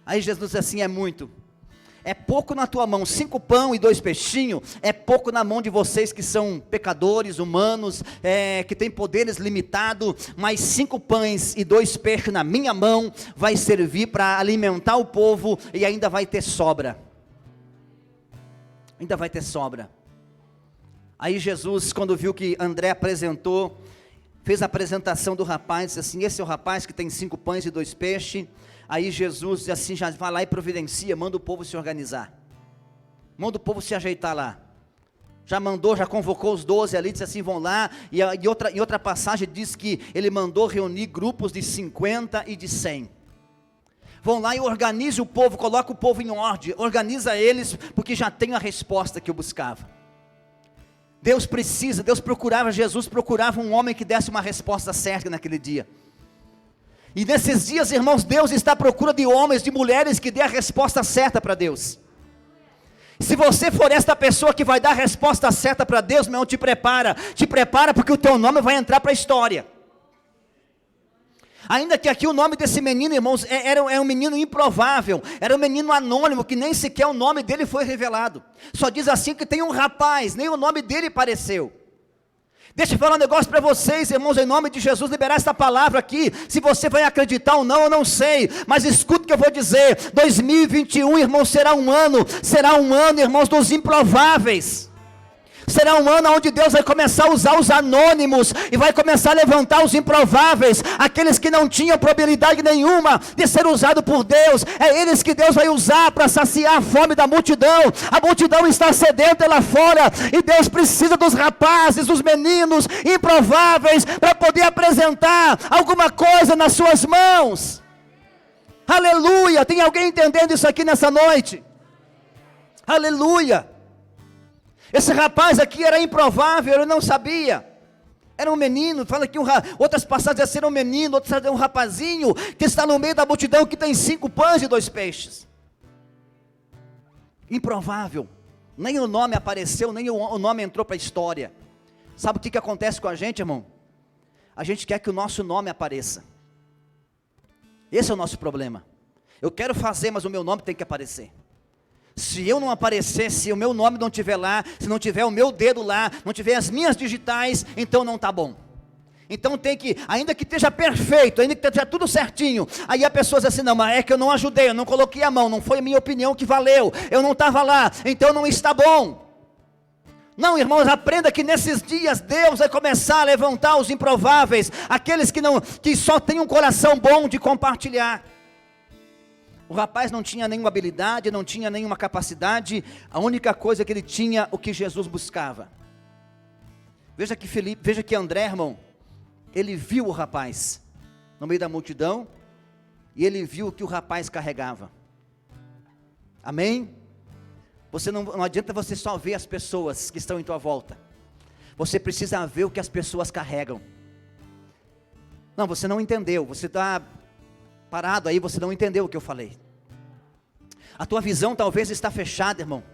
Aí Jesus disse assim: é muito. É pouco na tua mão, 5 pão e 2 peixinhos, é pouco na mão de vocês que são pecadores, humanos, que têm poderes limitados, mas 5 pães e 2 peixes na minha mão, vai servir para alimentar o povo, e ainda vai ter sobra. Ainda vai ter sobra. Aí Jesus, quando viu que André apresentou, fez a apresentação do rapaz, disse assim: esse é o rapaz que tem 5 pães e 2 peixes. Aí Jesus assim já vai lá e providencia, manda o povo se organizar, manda o povo se ajeitar lá. Já mandou, já convocou os 12 ali, disse assim: vão lá. E outra passagem diz que ele mandou reunir grupos de 50 e de 100. Vão lá e organize o povo, coloca o povo em ordem, organiza eles, porque já tem a resposta que eu buscava. Deus procurava, Jesus procurava um homem que desse uma resposta certa naquele dia. E nesses dias, irmãos, Deus está à procura de homens, de mulheres que dê a resposta certa para Deus. Se você for esta pessoa que vai dar a resposta certa para Deus, meu irmão, te prepara porque o teu nome vai entrar para a história. Ainda que aqui o nome desse menino, irmãos, era um menino improvável, era um menino anônimo, que nem sequer o nome dele foi revelado. Só diz assim que tem um rapaz, nem o nome dele apareceu. Deixa eu falar um negócio para vocês, irmãos, em nome de Jesus, liberar esta palavra aqui. Se você vai acreditar ou não, eu não sei, mas escuta o que eu vou dizer. 2021, irmãos, será um ano, irmãos, dos improváveis. Será um ano onde Deus vai começar a usar os anônimos e vai começar a levantar os improváveis, aqueles que não tinham probabilidade nenhuma de ser usado por Deus. É eles que Deus vai usar para saciar a fome da multidão. A multidão está sedenta lá fora e Deus precisa dos rapazes, dos meninos improváveis para poder apresentar alguma coisa nas suas mãos. Aleluia! Tem alguém entendendo isso aqui nessa noite? Aleluia! Esse rapaz aqui era improvável, ele não sabia. Era um menino, fala que outras passagens dizem ser um menino, outras um rapazinho, que está no meio da multidão, que tem 5 pães e 2 peixes. Improvável, nem o nome apareceu, nem o nome entrou para a história. Sabe o que acontece com a gente, irmão? A gente quer que o nosso nome apareça. Esse é o nosso problema. Eu quero fazer, mas o meu nome tem que aparecer. Se eu não aparecer, se o meu nome não estiver lá, se não tiver o meu dedo lá, não tiver as minhas digitais, então não está bom. Então tem que, ainda que esteja perfeito, ainda que esteja tudo certinho, aí a pessoa diz assim, não, mas é que eu não ajudei, eu não coloquei a mão, não foi a minha opinião que valeu, eu não estava lá, então não está bom. Não, irmãos, aprenda que nesses dias Deus vai começar a levantar os improváveis, aqueles que só têm um coração bom de compartilhar. O rapaz não tinha nenhuma habilidade, não tinha nenhuma capacidade, a única coisa que ele tinha, o que Jesus buscava. Veja que André, irmão, ele viu o rapaz no meio da multidão, e ele viu o que o rapaz carregava. Amém? Não adianta você só ver as pessoas que estão em tua volta, você precisa ver o que as pessoas carregam. Não, você não entendeu, você está parado aí, você não entendeu o que eu falei. A tua visão talvez está fechada, irmão.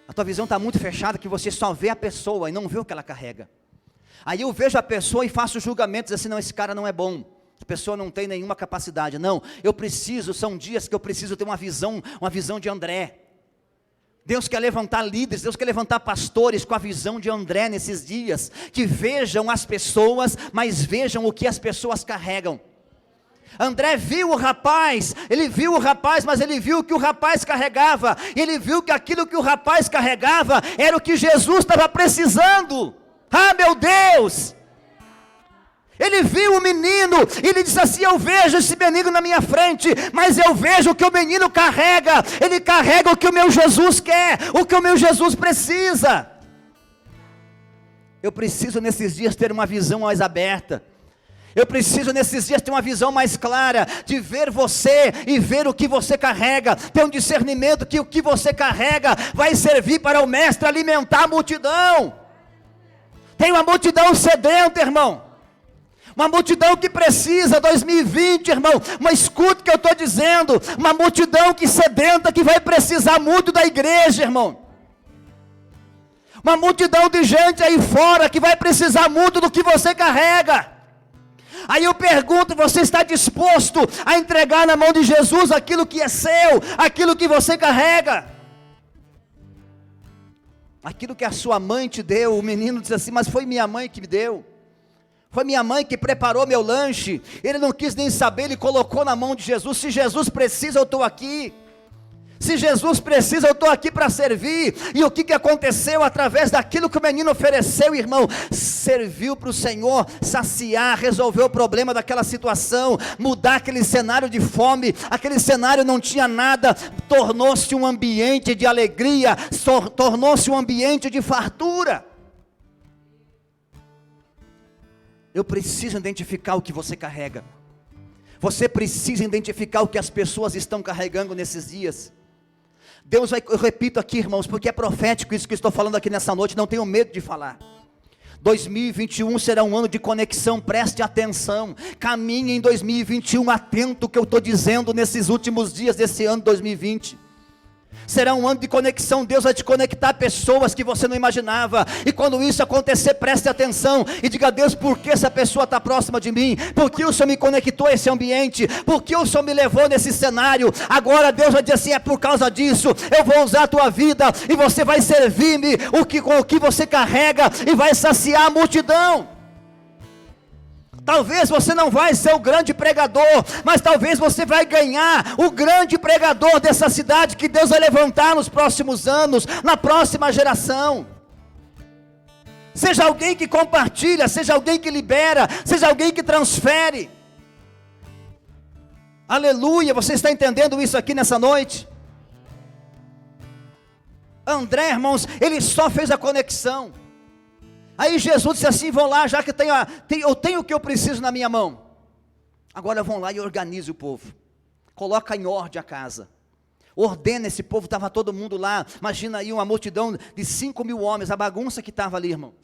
A tua visão está muito fechada, que você só vê a pessoa e não vê o que ela carrega. Aí eu vejo a pessoa e faço julgamentos assim, não, esse cara não é bom, a pessoa não tem nenhuma capacidade. Não, são dias que eu preciso ter uma visão de André. Deus quer levantar líderes, Deus quer levantar pastores com a visão de André nesses dias, que vejam as pessoas, mas vejam o que as pessoas carregam. André viu o rapaz, mas ele viu o que o rapaz carregava, ele viu que aquilo que o rapaz carregava, era o que Jesus estava precisando. Ah, meu Deus! Ele viu o menino, e ele disse assim, eu vejo esse menino na minha frente, mas eu vejo o que o menino carrega, ele carrega o que o meu Jesus quer, o que o meu Jesus precisa. Eu preciso nesses dias ter uma visão mais aberta, eu preciso nesses dias ter uma visão mais clara, de ver você e ver o que você carrega, ter um discernimento que o que você carrega, vai servir para o mestre alimentar a multidão. Tem uma multidão sedenta, irmão, uma multidão que precisa, 2020, irmão, mas escuta o que eu estou dizendo, uma multidão que sedenta, que vai precisar muito da igreja, irmão, uma multidão de gente aí fora, que vai precisar muito do que você carrega. Aí eu pergunto, você está disposto a entregar na mão de Jesus aquilo que é seu, aquilo que você carrega? Aquilo que a sua mãe te deu, o menino diz assim, mas foi minha mãe que me deu. Foi minha mãe que preparou meu lanche, ele não quis nem saber, ele colocou na mão de Jesus. Se Jesus precisa, eu estou aqui. Se Jesus precisa, eu estou aqui para servir. E o que aconteceu através daquilo que o menino ofereceu, irmão? Serviu para o Senhor saciar, resolver o problema daquela situação, mudar aquele cenário de fome. Aquele cenário não tinha nada, tornou-se um ambiente de alegria, tornou-se um ambiente de fartura. Eu preciso identificar o que você carrega. Você precisa identificar o que as pessoas estão carregando nesses dias. Deus vai, eu repito aqui, irmãos, porque é profético isso que eu estou falando aqui nessa noite, não tenho medo de falar. 2021 será um ano de conexão, preste atenção, caminhe em 2021 atento ao que eu estou dizendo nesses últimos dias desse ano 2020. Será um ano de conexão, Deus vai te conectar a pessoas que você não imaginava, e quando isso acontecer, preste atenção, e diga a Deus, por que essa pessoa está próxima de mim, por que o Senhor me conectou a esse ambiente, por que o Senhor me levou nesse cenário, agora Deus vai dizer assim, é por causa disso, eu vou usar a tua vida, e você vai servir-me, com o que você carrega, e vai saciar a multidão. Talvez você não vai ser o grande pregador, mas talvez você vai ganhar o grande pregador dessa cidade que Deus vai levantar nos próximos anos, na próxima geração. Seja alguém que compartilha, seja alguém que libera, seja alguém que transfere. Aleluia, você está entendendo isso aqui nessa noite? André, irmãos, ele só fez a conexão. Aí Jesus disse assim, vão lá, já que eu tenho o que eu preciso na minha mão, agora vão lá e organize o povo, coloca em ordem a casa, ordena esse povo, estava todo mundo lá, imagina aí uma multidão de 5.000 homens, a bagunça que estava ali, irmão,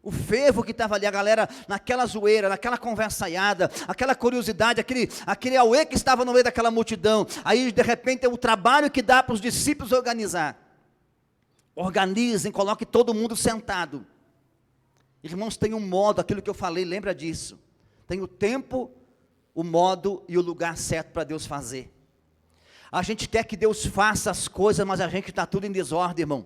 o fervo que estava ali, a galera naquela zoeira, naquela conversaiada, aquela curiosidade, aquele auê que estava no meio daquela multidão, aí de repente é o trabalho que dá para os discípulos organizar, organizem, coloque todo mundo sentado. Irmãos, tem um modo, aquilo que eu falei, lembra disso, tem o tempo, o modo e o lugar certo para Deus fazer. A gente quer que Deus faça as coisas, mas a gente está tudo em desordem, irmão.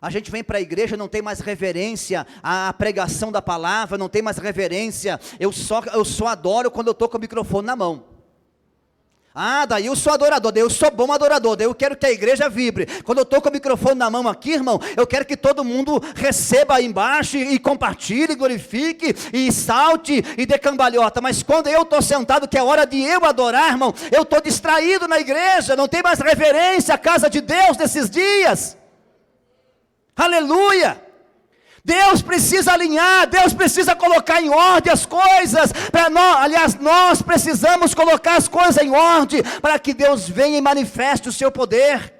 A gente vem para a igreja, não tem mais reverência à pregação da palavra, não tem mais reverência, eu só adoro quando eu estou com o microfone na mão. Ah, daí eu sou adorador, daí eu sou bom adorador, daí eu quero que a igreja vibre. Quando eu estou com o microfone na mão aqui, irmão, eu quero que todo mundo receba aí embaixo e compartilhe, glorifique, e salte e dê cambalhota. Mas quando eu estou sentado, que é hora de eu adorar, irmão, eu estou distraído na igreja, não tem mais reverência à casa de Deus nesses dias. Aleluia! Deus precisa alinhar, Deus precisa colocar em ordem as coisas, nós precisamos colocar as coisas em ordem, para que Deus venha e manifeste o seu poder.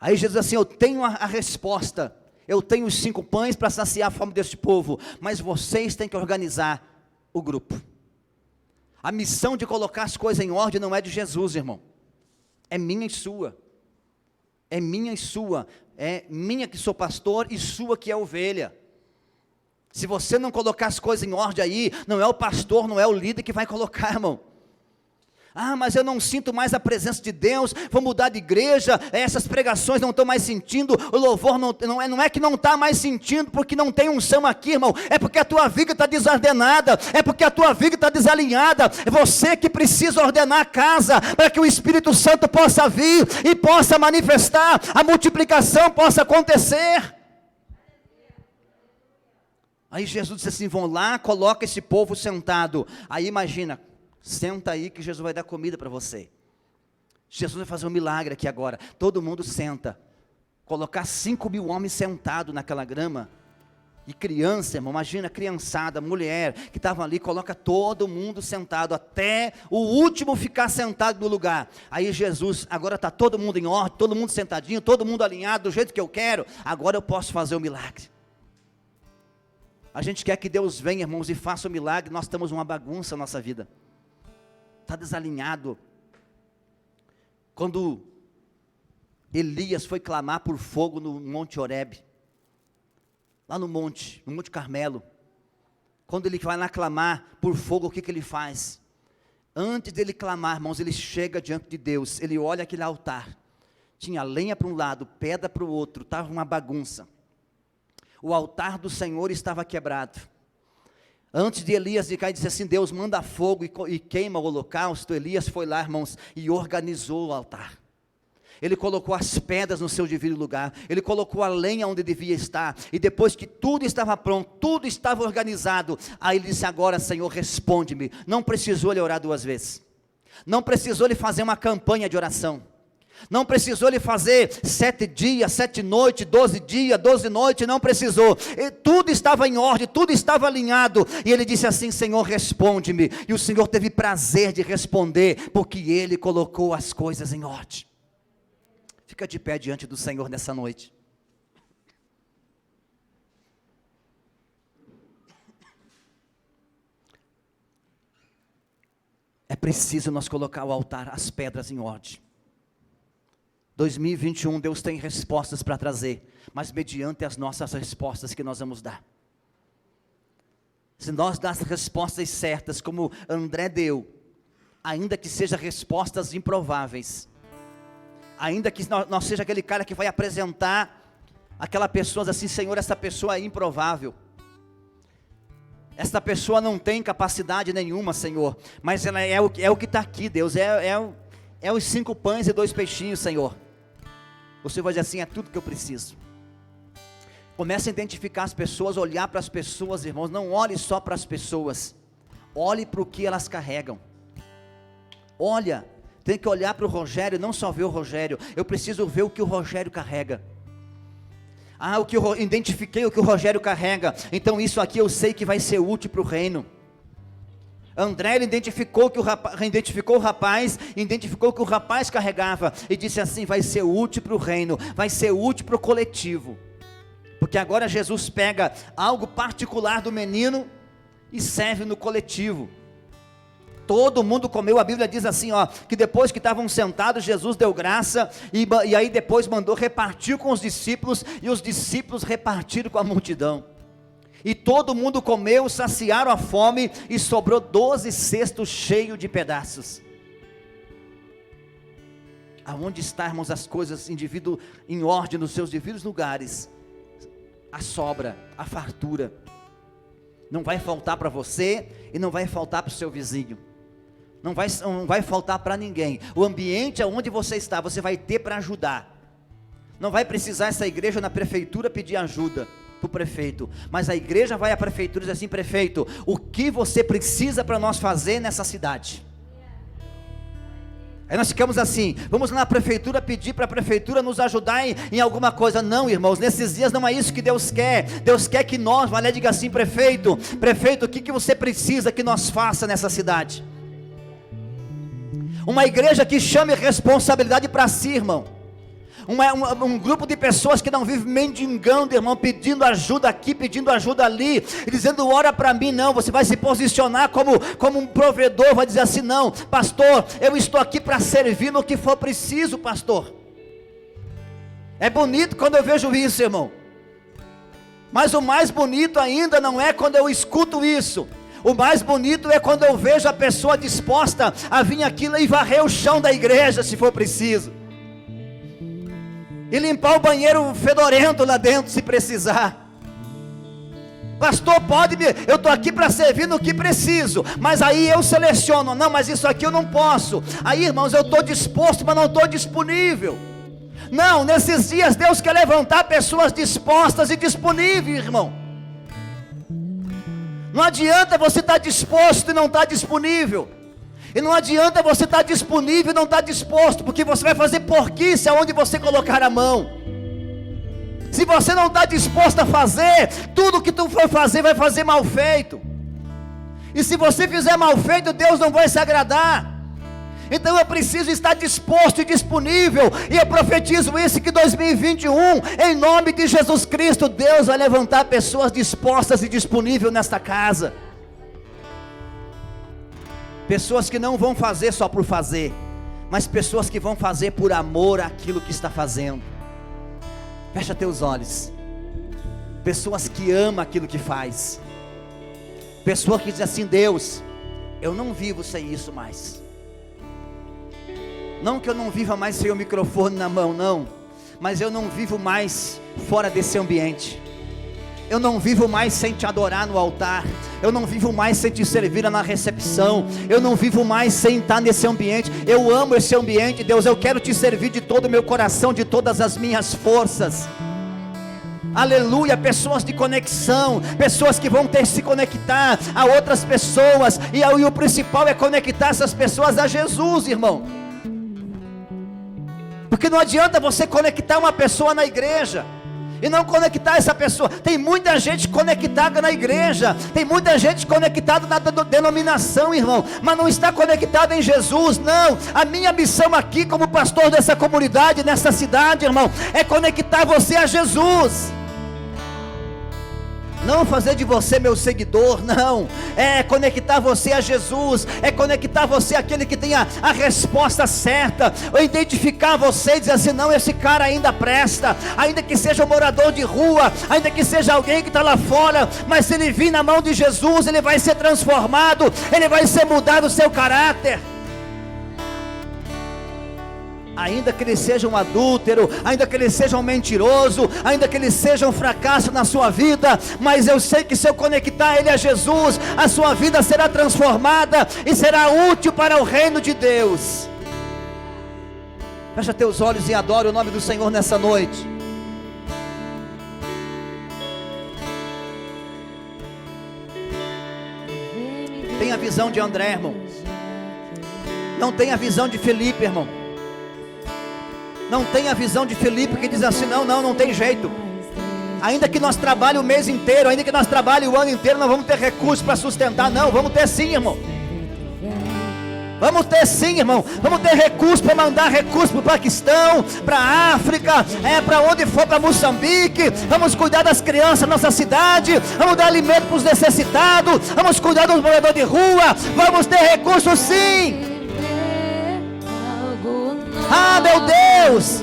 Aí Jesus diz assim, eu tenho a resposta, eu tenho os 5 pães para saciar a fome deste povo, mas vocês têm que organizar o grupo. A missão de colocar as coisas em ordem não é de Jesus, irmão, é minha e sua. É minha e sua, é minha que sou pastor e sua que é ovelha. Se você não colocar as coisas em ordem aí, não é o pastor, não é o líder que vai colocar, irmão. Ah, mas eu não sinto mais a presença de Deus, vou mudar de igreja, essas pregações não estão mais sentindo, o louvor não é que não está mais sentindo, porque não tem unção aqui, irmão, é porque a tua vida está desordenada, é porque a tua vida está desalinhada, é você que precisa ordenar a casa, para que o Espírito Santo possa vir, e possa manifestar, a multiplicação possa acontecer. Aí Jesus disse assim, vão lá, coloca esse povo sentado, aí imagina, senta aí que Jesus vai dar comida para você. Jesus vai fazer um milagre aqui agora. Todo mundo senta. Colocar 5.000 homens sentados naquela grama. E criança, irmão, imagina criançada, mulher, que estavam ali, coloca todo mundo sentado, até o último ficar sentado no lugar. Aí Jesus, agora está todo mundo em ordem, todo mundo sentadinho, todo mundo alinhado, do jeito que eu quero, agora eu posso fazer o milagre. A gente quer que Deus venha, irmãos, e faça o milagre, nós estamos numa bagunça na nossa vida. Está desalinhado. Quando Elias foi clamar por fogo no Monte Horebe, lá no Monte Carmelo, quando ele vai lá clamar por fogo, o que ele faz? Antes dele clamar, irmãos, ele chega diante de Deus, ele olha aquele altar, tinha lenha para um lado, pedra para o outro, estava uma bagunça, o altar do Senhor estava quebrado. Antes de Elias ficar e dizer assim, Deus manda fogo e queima o holocausto, Elias foi lá, irmãos, e organizou o altar. Ele colocou as pedras no seu devido lugar, ele colocou a lenha onde devia estar, e depois que tudo estava pronto, tudo estava organizado, aí ele disse, agora Senhor, responde-me. Não precisou ele orar 2 vezes, não precisou ele fazer uma campanha de oração, Não precisou ele fazer 7 dias, 7 noites, 12 dias, 12 noites, não precisou. Tudo estava em ordem, tudo estava alinhado. E ele disse assim: Senhor, responde-me. E o Senhor teve prazer de responder, porque ele colocou as coisas em ordem. Fica de pé diante do Senhor nessa noite. É preciso nós colocar o altar, as pedras em ordem. 2021, Deus tem respostas para trazer, mas mediante as nossas respostas que nós vamos dar. Se nós darmos respostas certas, como André deu, ainda que sejam respostas improváveis, ainda que nós seja aquele cara que vai apresentar aquela pessoa assim: Senhor, essa pessoa é improvável, esta pessoa não tem capacidade nenhuma, Senhor, mas ela é o que está aqui, Deus, é os 5 pães e 2 peixinhos, Senhor. Você vai dizer assim: é tudo que eu preciso. Comece a identificar as pessoas, olhar para as pessoas, irmãos. Não olhe só para as pessoas, olhe para o que elas carregam. Olha, tem que olhar para o Rogério, não só ver o Rogério. Eu preciso ver o que o Rogério carrega. Identifiquei o que o Rogério carrega, então isso aqui eu sei que vai ser útil para o reino. André, ele identificou o rapaz, identificou o que o rapaz carregava, e disse assim: vai ser útil para o reino, vai ser útil para o coletivo. Porque agora Jesus pega algo particular do menino e serve no coletivo. Todo mundo comeu. A Bíblia diz assim, que depois que estavam sentados, Jesus deu graça, e aí depois mandou repartir com os discípulos, e os discípulos repartiram com a multidão. E todo mundo comeu, saciaram a fome, e sobrou 12 cestos cheios de pedaços. Aonde estarmos as coisas em ordem nos seus devidos lugares, a sobra, a fartura, não vai faltar para você, e não vai faltar para o seu vizinho, não vai faltar para ninguém. O ambiente onde você está, você vai ter para ajudar. Não vai precisar essa igreja na prefeitura pedir ajuda para o prefeito, mas a igreja vai à prefeitura e diz assim: prefeito, o que você precisa para nós fazer nessa cidade? Aí nós ficamos assim: vamos lá na prefeitura pedir para a prefeitura nos ajudar em alguma coisa. Não, irmãos, nesses dias não é isso que Deus quer. Deus quer que nós, diga assim: prefeito, o que você precisa que nós faça nessa cidade? Uma igreja que chame responsabilidade para si, irmão. Um grupo de pessoas que não vive mendigando, irmão, pedindo ajuda aqui, pedindo ajuda ali, e dizendo: ora para mim. Não, você vai se posicionar como um provedor, vai dizer assim: não, pastor, eu estou aqui para servir no que for preciso, pastor. É bonito quando eu vejo isso, irmão, mas o mais bonito ainda não é quando eu escuto isso. O mais bonito é quando eu vejo a pessoa disposta a vir aqui e varrer o chão da igreja, se for preciso, e limpar o banheiro fedorento lá dentro, se precisar. Pastor, eu estou aqui para servir no que preciso, mas aí eu seleciono: não, mas isso aqui eu não posso. Aí, irmãos, eu estou disposto, mas não estou disponível. Não, nesses dias Deus quer levantar pessoas dispostas e disponíveis, irmão. Não adianta você estar disposto e não estar disponível. E não adianta você estar disponível e não estar disposto, porque você vai fazer porquice aonde você colocar a mão. Se você não está disposto a fazer, tudo que tu for fazer, vai fazer mal feito. E se você fizer mal feito, Deus não vai se agradar. Então eu preciso estar disposto e disponível, e eu profetizo isso, que 2021, em nome de Jesus Cristo, Deus vai levantar pessoas dispostas e disponíveis nesta casa. Pessoas que não vão fazer só por fazer, mas pessoas que vão fazer por amor àquilo que está fazendo. Fecha teus olhos. Pessoas que amam aquilo que faz. Pessoa que diz assim: Deus, eu não vivo sem isso mais. Não que eu não viva mais sem o microfone na mão, não, mas eu não vivo mais fora desse ambiente. Eu não vivo mais sem te adorar no altar. Eu não vivo mais sem te servir na recepção. Eu não vivo mais sem estar nesse ambiente. Eu amo esse ambiente, Deus. Eu quero te servir de todo o meu coração, de todas as minhas forças. Aleluia. Pessoas de conexão, pessoas que vão ter que se conectar a outras pessoas, e o principal é conectar essas pessoas a Jesus, irmão. Porque não adianta você conectar uma pessoa na igreja e não conectar essa pessoa. Tem muita gente conectada na igreja, tem muita gente conectada na denominação, irmão, mas não está conectada em Jesus. Não, a minha missão aqui como pastor dessa comunidade, nessa cidade, irmão, é conectar você a Jesus. Não fazer de você meu seguidor, não. É conectar você a Jesus. É conectar você àquele que tem a resposta certa. Ou identificar você e dizer assim: não, esse cara ainda presta. Ainda que seja um morador de rua, ainda que seja alguém que está lá fora, mas se ele vir na mão de Jesus, ele vai ser transformado, ele vai ser mudado o seu caráter. Ainda que ele seja um adúltero, ainda que ele seja um mentiroso, ainda que ele seja um fracasso na sua vida, mas eu sei que se eu conectar ele a Jesus, a sua vida será transformada e será útil para o reino de Deus. Fecha teus olhos e adora o nome do Senhor nessa noite. Tenha a visão de André, irmão. Não tenha a visão de Felipe, irmão. Não tem a visão de Felipe que diz assim: não tem jeito. Ainda que nós trabalhemos o mês inteiro, ainda que nós trabalhemos o ano inteiro, não vamos ter recursos para sustentar. Não, vamos ter sim, irmão. Vamos ter sim, irmão. Vamos ter recursos para mandar recursos para o Paquistão, para a África, para onde for, para Moçambique. Vamos cuidar das crianças da nossa cidade. Vamos dar alimento para os necessitados. Vamos cuidar dos moradores de rua. Vamos ter recursos sim. Ah, meu Deus,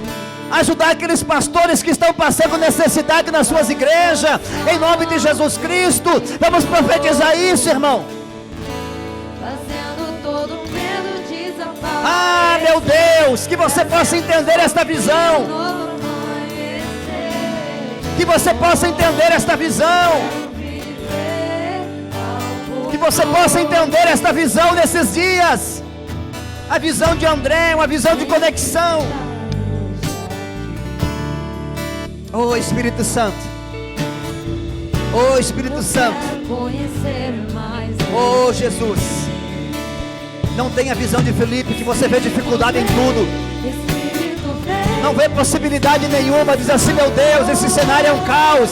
ajudar aqueles pastores que estão passando necessidade nas suas igrejas, em nome de Jesus Cristo. Vamos profetizar isso, irmão. Ah, meu Deus, que você possa entender esta visão. Que você possa entender esta visão. Que você possa entender esta visão nesses dias. A visão de André, uma visão de conexão. Oh Espírito Santo. Oh Espírito Santo. Oh Jesus. Não tenha a visão de Felipe, que você vê dificuldade em tudo. Não vê possibilidade nenhuma. Diz assim: meu Deus, esse cenário é um caos.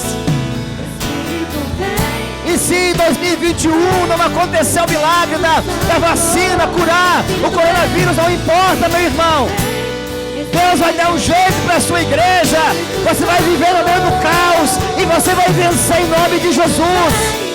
E se em 2021 não aconteceu o milagre da vacina curar o coronavírus, não importa, meu irmão. Deus vai dar um jeito para a sua igreja. Você vai viver no meio do caos e você vai vencer em nome de Jesus.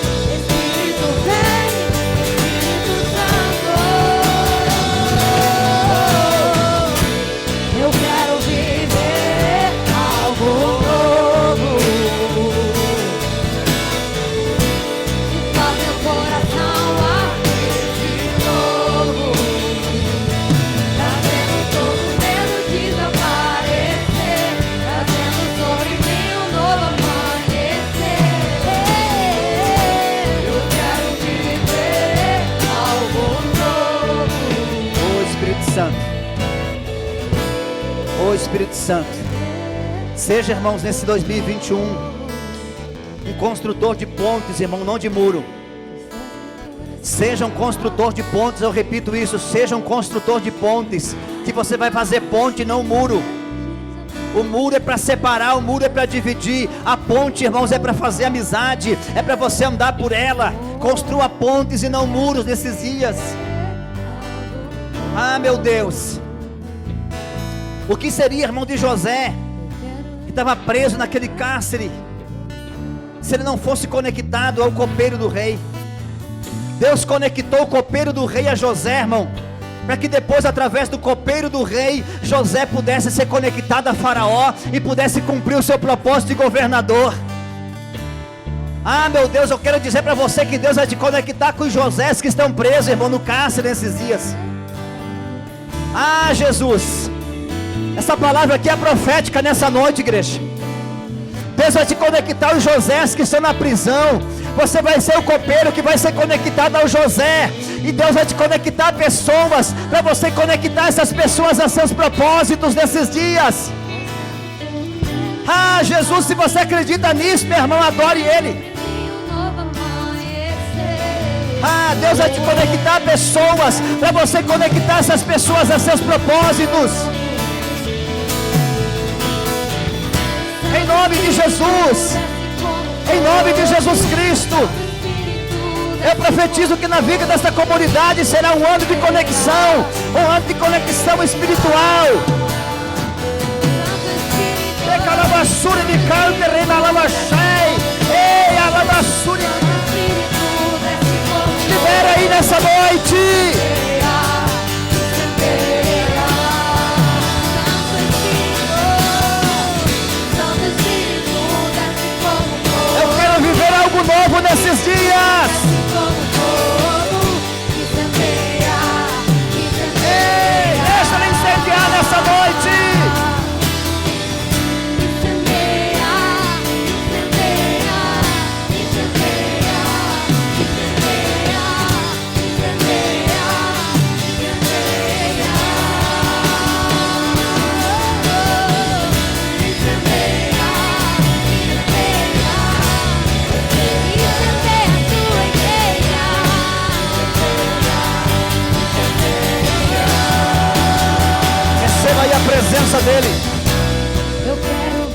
Oh Espírito Santo, seja, irmãos, nesse 2021 um construtor de pontes, irmão, não de muro. Seja um construtor de pontes, eu repito isso, seja um construtor de pontes, que você vai fazer ponte, não muro. O muro é para separar, o muro é para dividir. A ponte, irmãos, é para fazer amizade, é para você andar por ela. Construa pontes e não muros nesses dias. Ah, meu Deus. O que seria, irmão, de José, que estava preso naquele cárcere, se ele não fosse conectado ao copeiro do rei? Deus conectou o copeiro do rei a José, irmão, para que depois, através do copeiro do rei, José pudesse ser conectado a Faraó e pudesse cumprir o seu propósito de governador. Ah, meu Deus, eu quero dizer para você que Deus vai te conectar com os Josés que estão presos, irmão, no cárcere nesses dias. Ah, Jesus, essa palavra aqui é profética nessa noite, igreja. Deus vai te conectar aos Josés que estão na prisão. Você vai ser o copeiro que vai ser conectado ao José. E Deus vai te conectar a pessoas, para você conectar essas pessoas a seus propósitos nesses dias. Ah, Jesus, se você acredita nisso, meu irmão, adore Ele. Ah, Deus vai te conectar a pessoas, para você conectar essas pessoas a seus propósitos. nome de Jesus. Em nome de Jesus Cristo. Eu profetizo que na vida desta comunidade será um ano de conexão, um ano de conexão espiritual. Libera aí nessa noite. Eu quero viver algo novo nesses dias. Ei, deixa ele incendiar nessa noite. Presença dele.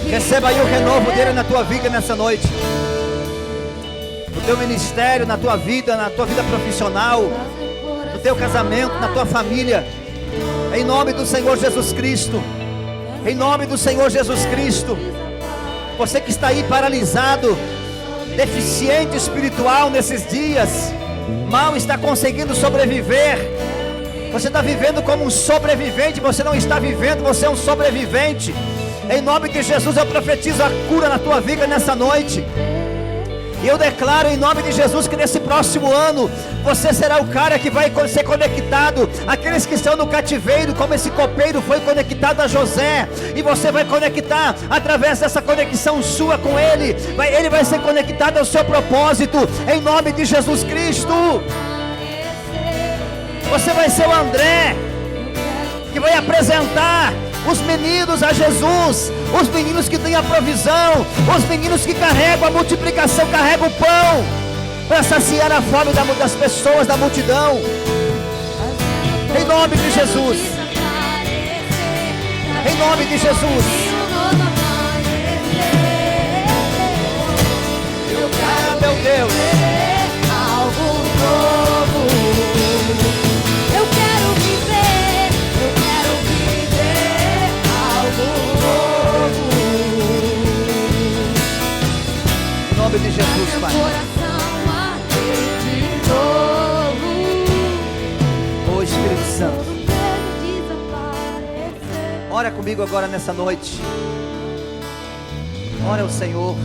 Receba aí o renovo dele na tua vida nessa noite. No teu ministério, na tua vida profissional, no teu casamento, na tua família. Em nome do Senhor Jesus Cristo. Em nome do Senhor Jesus Cristo. Você que está aí paralisado, deficiente espiritual nesses dias, mal está conseguindo sobreviver. Você está vivendo como um sobrevivente. Você não está vivendo, você é um sobrevivente. Em nome de Jesus eu profetizo a cura na tua vida nessa noite. E eu declaro em nome de Jesus que nesse próximo ano você será o cara que vai ser conectado. Aqueles que estão no cativeiro, como esse copeiro foi conectado a José, e você vai conectar através dessa conexão sua com ele. Ele vai ser conectado ao seu propósito. Em nome de Jesus Cristo. Você vai ser o André, que vai apresentar os meninos a Jesus, os meninos que têm a provisão, os meninos que carregam a multiplicação, carregam o pão, para saciar a fome das pessoas, da multidão. Em nome de Jesus. Em nome de Jesus. Ah, meu Deus. Em nome de Jesus, Pai. Ô Espírito Santo, ora comigo agora nessa noite. Ora ao Senhor.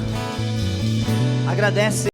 Agradece.